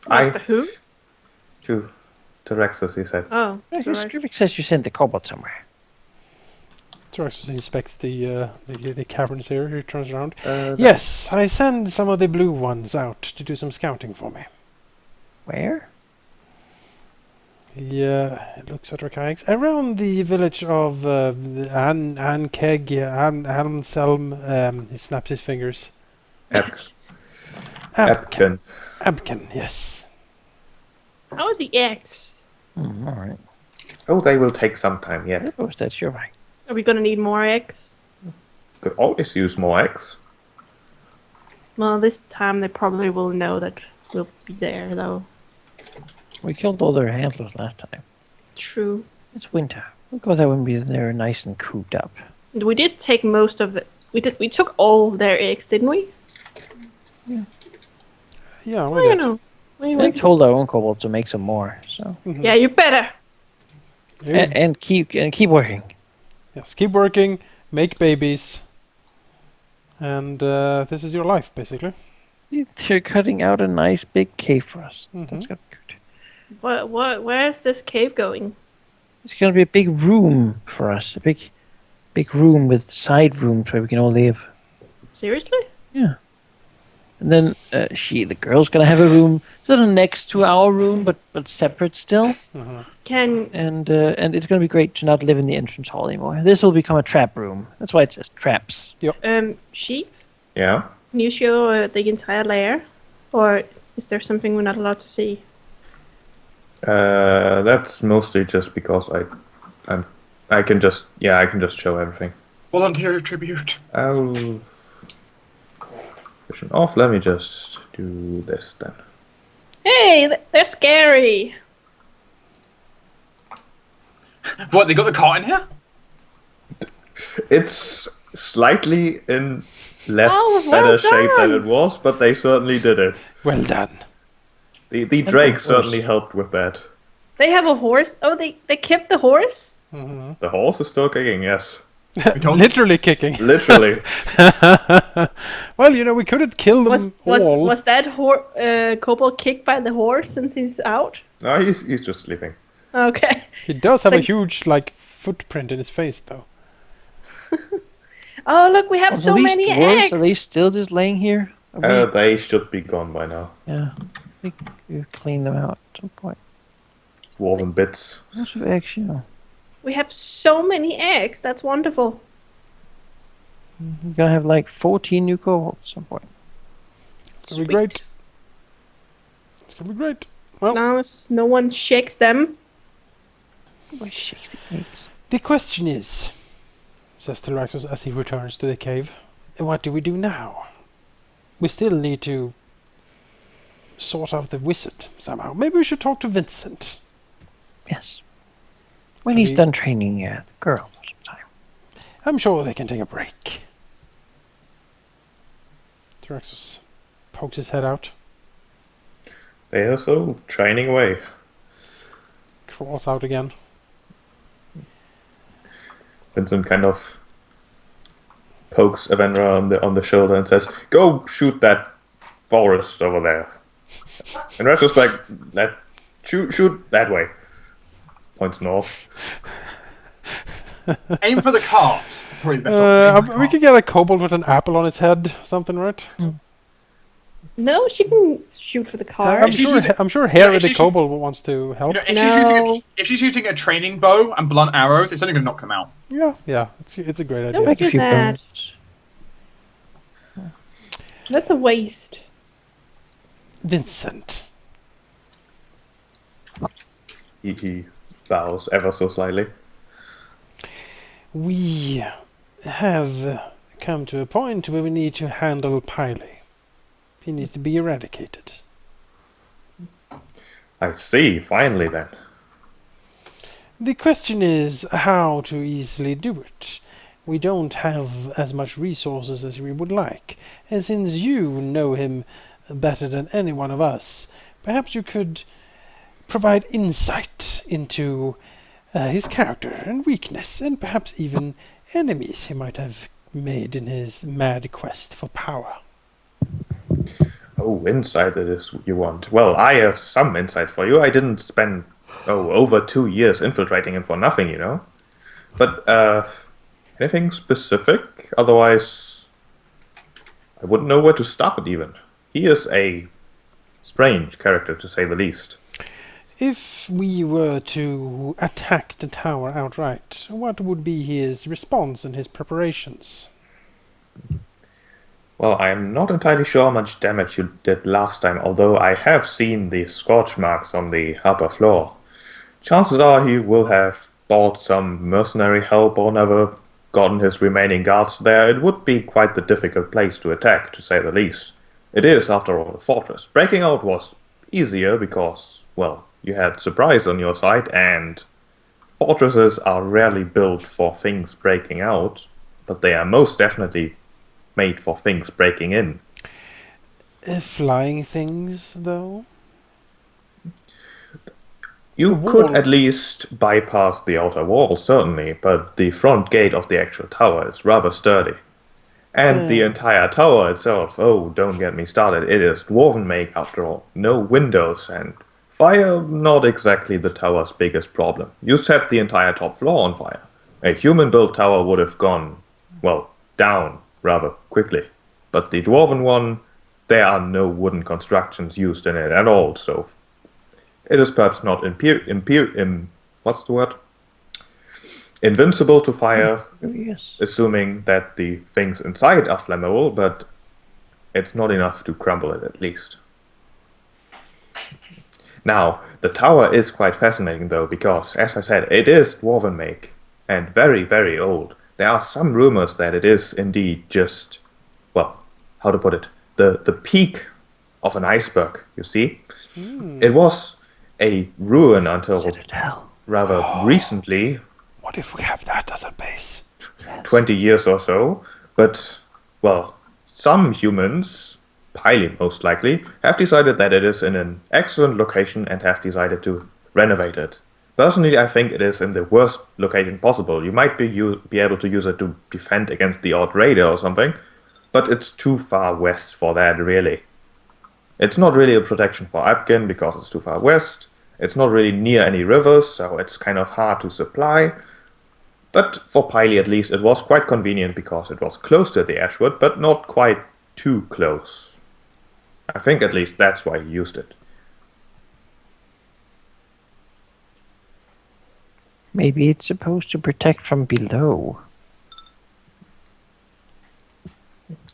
Master who? To Rexus, he said. Oh, Scrivix says you sent the kobold somewhere. Tyraxus inspects the caverns here. He turns around. Yes. Yes, I send some of the blue ones out to do some scouting for me. Where? He looks at Rakai's. Around the village of Ankeg, Helmselm, he snaps his fingers. Epkin. Abken, yes. How are the eggs? All right. Oh, they will take some time yet. I suppose that's you're right. Are we gonna need more eggs? Could always use more eggs. Well, this time they probably will know that we'll be there, though. We killed all their handlers last time. True. It's winter. We'll go there when they're nice and cooped up. We did take most of the. We took all their eggs, didn't we? Yeah, I we don't did. know. We told our own kobold to make some more. So Mhm. Yeah, you better. Yeah. and keep working. Yes, keep working, make babies, and this is your life, basically. You're cutting out a nice big cave for us. Mhm. That's good. Where's this cave going? It's gonna be a big room for us. A big room with side rooms where we can all live. Seriously? Yeah. And then the girl's gonna have a room sort of next to our room, but separate still. Mhm. And it's gonna be great to not live in the entrance hall anymore. This will become a trap room. That's why it says traps. Sheep? Yeah. Can you show the entire lair, or is there something we're not allowed to see? That's mostly just because I can just show everything. Volunteer tribute. I'll vision off. Let me just do this then. Hey, they're scary. What, they got the cart in here? It's slightly in less Oh, well better shape than done. it was, but they certainly did it. Well done. The Drake horse. certainly helped with that. They have a horse. Oh, they kept the horse? The horse is still kicking, yes. told- Literally kicking. Literally. Well, you know, we couldn't kill them all. Was that kobold kicked by the horse since he's out? No, he's just sleeping. Okay. He does have a Like- huge, like, footprint in his face, though. Oh, look, we have so these many dwarves, eggs. are they still just laying here? Are we- They should be gone by now. yeah, I think we've cleaned them out at some point. Dwarven bits. Lots of eggs, you know. We have so many eggs. That's wonderful. We're gonna have like 14 new kobolds at some point. It's gonna be Sweet. great. It's gonna be great. As Well, long as no one shakes them. Why shake the eggs? the question is, says Tyraxus as he returns to the cave, what do we do now? We still need to sort out the wizard somehow. Maybe we should talk to Vincent. Yes. When Can he's we- done training the girl sometime. I'm sure they can take a break. Tyraxus pokes his head out, They are so training away. crawls out again. Vincent Vincent kind of pokes Avendra on the shoulder and says, "Go shoot that forest over there." And retrospect, shoot that way. Points north. Aim for the cart. Probably the best option. Aim for the We cart. could get a kobold with an apple on his head, something, right? No, she can shoot for the car. I'm If she's sure. using- I'm sure Harry if the she's- kobold wants to help. You know, No. if she's using a training bow and blunt arrows, it's only going to knock them out. Yeah, it's a great Don't idea. Make a do few that. bones. That's a waste. Vincent. He bows ever so slightly. We have come to a point where we need to handle Piley. He needs to be eradicated. I see, finally then. The question is how to easily do it. We don't have as much resources as we would like, and since you know him better than any one of us, perhaps you could provide insight into his character and weakness, and perhaps even enemies he might have made in his mad quest for power. Oh, insight it is you want. Well, I have some insight for you. I didn't spend, over 2 years infiltrating him for nothing, you know? But, anything specific? Otherwise, I wouldn't know where to stop it even. He is a strange character, to say the least. If we were to attack the tower outright, what would be his response and his preparations? Well, I am not entirely sure how much damage you did last time, although I have seen the scorch marks on the upper floor. Chances are he will have bought some mercenary help or never gotten his remaining guards there. It would be quite the difficult place to attack, to say the least. It is, after all, a fortress. Breaking out was easier because, well, you had surprise on your side, and fortresses are rarely built for things breaking out, but they are most definitely made for things breaking in. Flying things, though? You The could wall. at least bypass the outer wall, certainly, but the front gate of the actual tower is rather sturdy. And the entire tower itself, oh, don't get me started, it is dwarven make after all. No windows, and fire not exactly the tower's biggest problem. You set the entire top floor on fire. A human-built tower would have gone, well, down rather quickly. But the dwarven one, there are no wooden constructions used in it at all, so it is perhaps not what's the word? Invincible to fire, Oh, yes. assuming that the things inside are flammable, but it's not enough to crumble it at least. Now, the tower is quite fascinating though, because, as I said, it is dwarven make, and very, very old. There are some rumors that it is indeed just, well, how to put it, the peak of an iceberg, you see? It was a ruin until Citadel. rather recently, What if we have that as a base? 20 years or so, but, well, some humans, highly most likely, have decided that it is in an excellent location and have decided to renovate it. Personally, I think it is in the worst location possible. You might be able to use it to defend against the odd raider or something, but it's too far west for that, really. It's not really a protection for Apkin because it's too far west. It's not really near any rivers, so it's kind of hard to supply. But for Piley at least, it was quite convenient because it was close to the Ashwood, but not quite too close. I think at least that's why he used it. Maybe it's supposed to protect from below.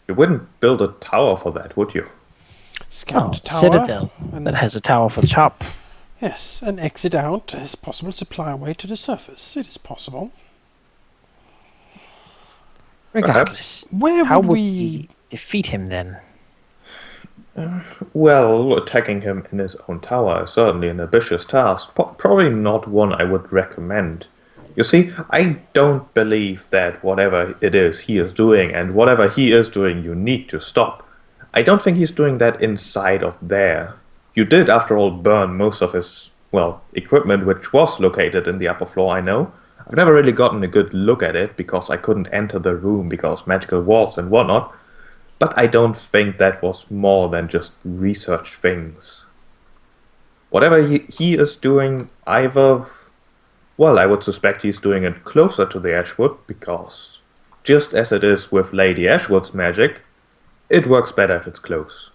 You wouldn't build a tower for that, would you? Scout tower. Citadel and- that has a tower for the top. Yes, an exit out is possible. Supply way to the surface. It is possible. Regardless, Where how would would we? we defeat him then? Well, attacking him in his own tower is certainly an ambitious task. Probably not one I would recommend. You see, I don't believe that whatever it is he is doing, and whatever he is doing, you need to stop. I don't think he's doing that inside of there. You did, after all, burn most of his, well, equipment, which was located in the upper floor, I know. I've never really gotten a good look at it, because I couldn't enter the room because magical walls and whatnot. But I don't think that was more than just research things. Whatever he is doing, either... Well, I would suspect he's doing it closer to the Ashwood, because just as it is with Lady Ashwood's magic, it works better if it's close.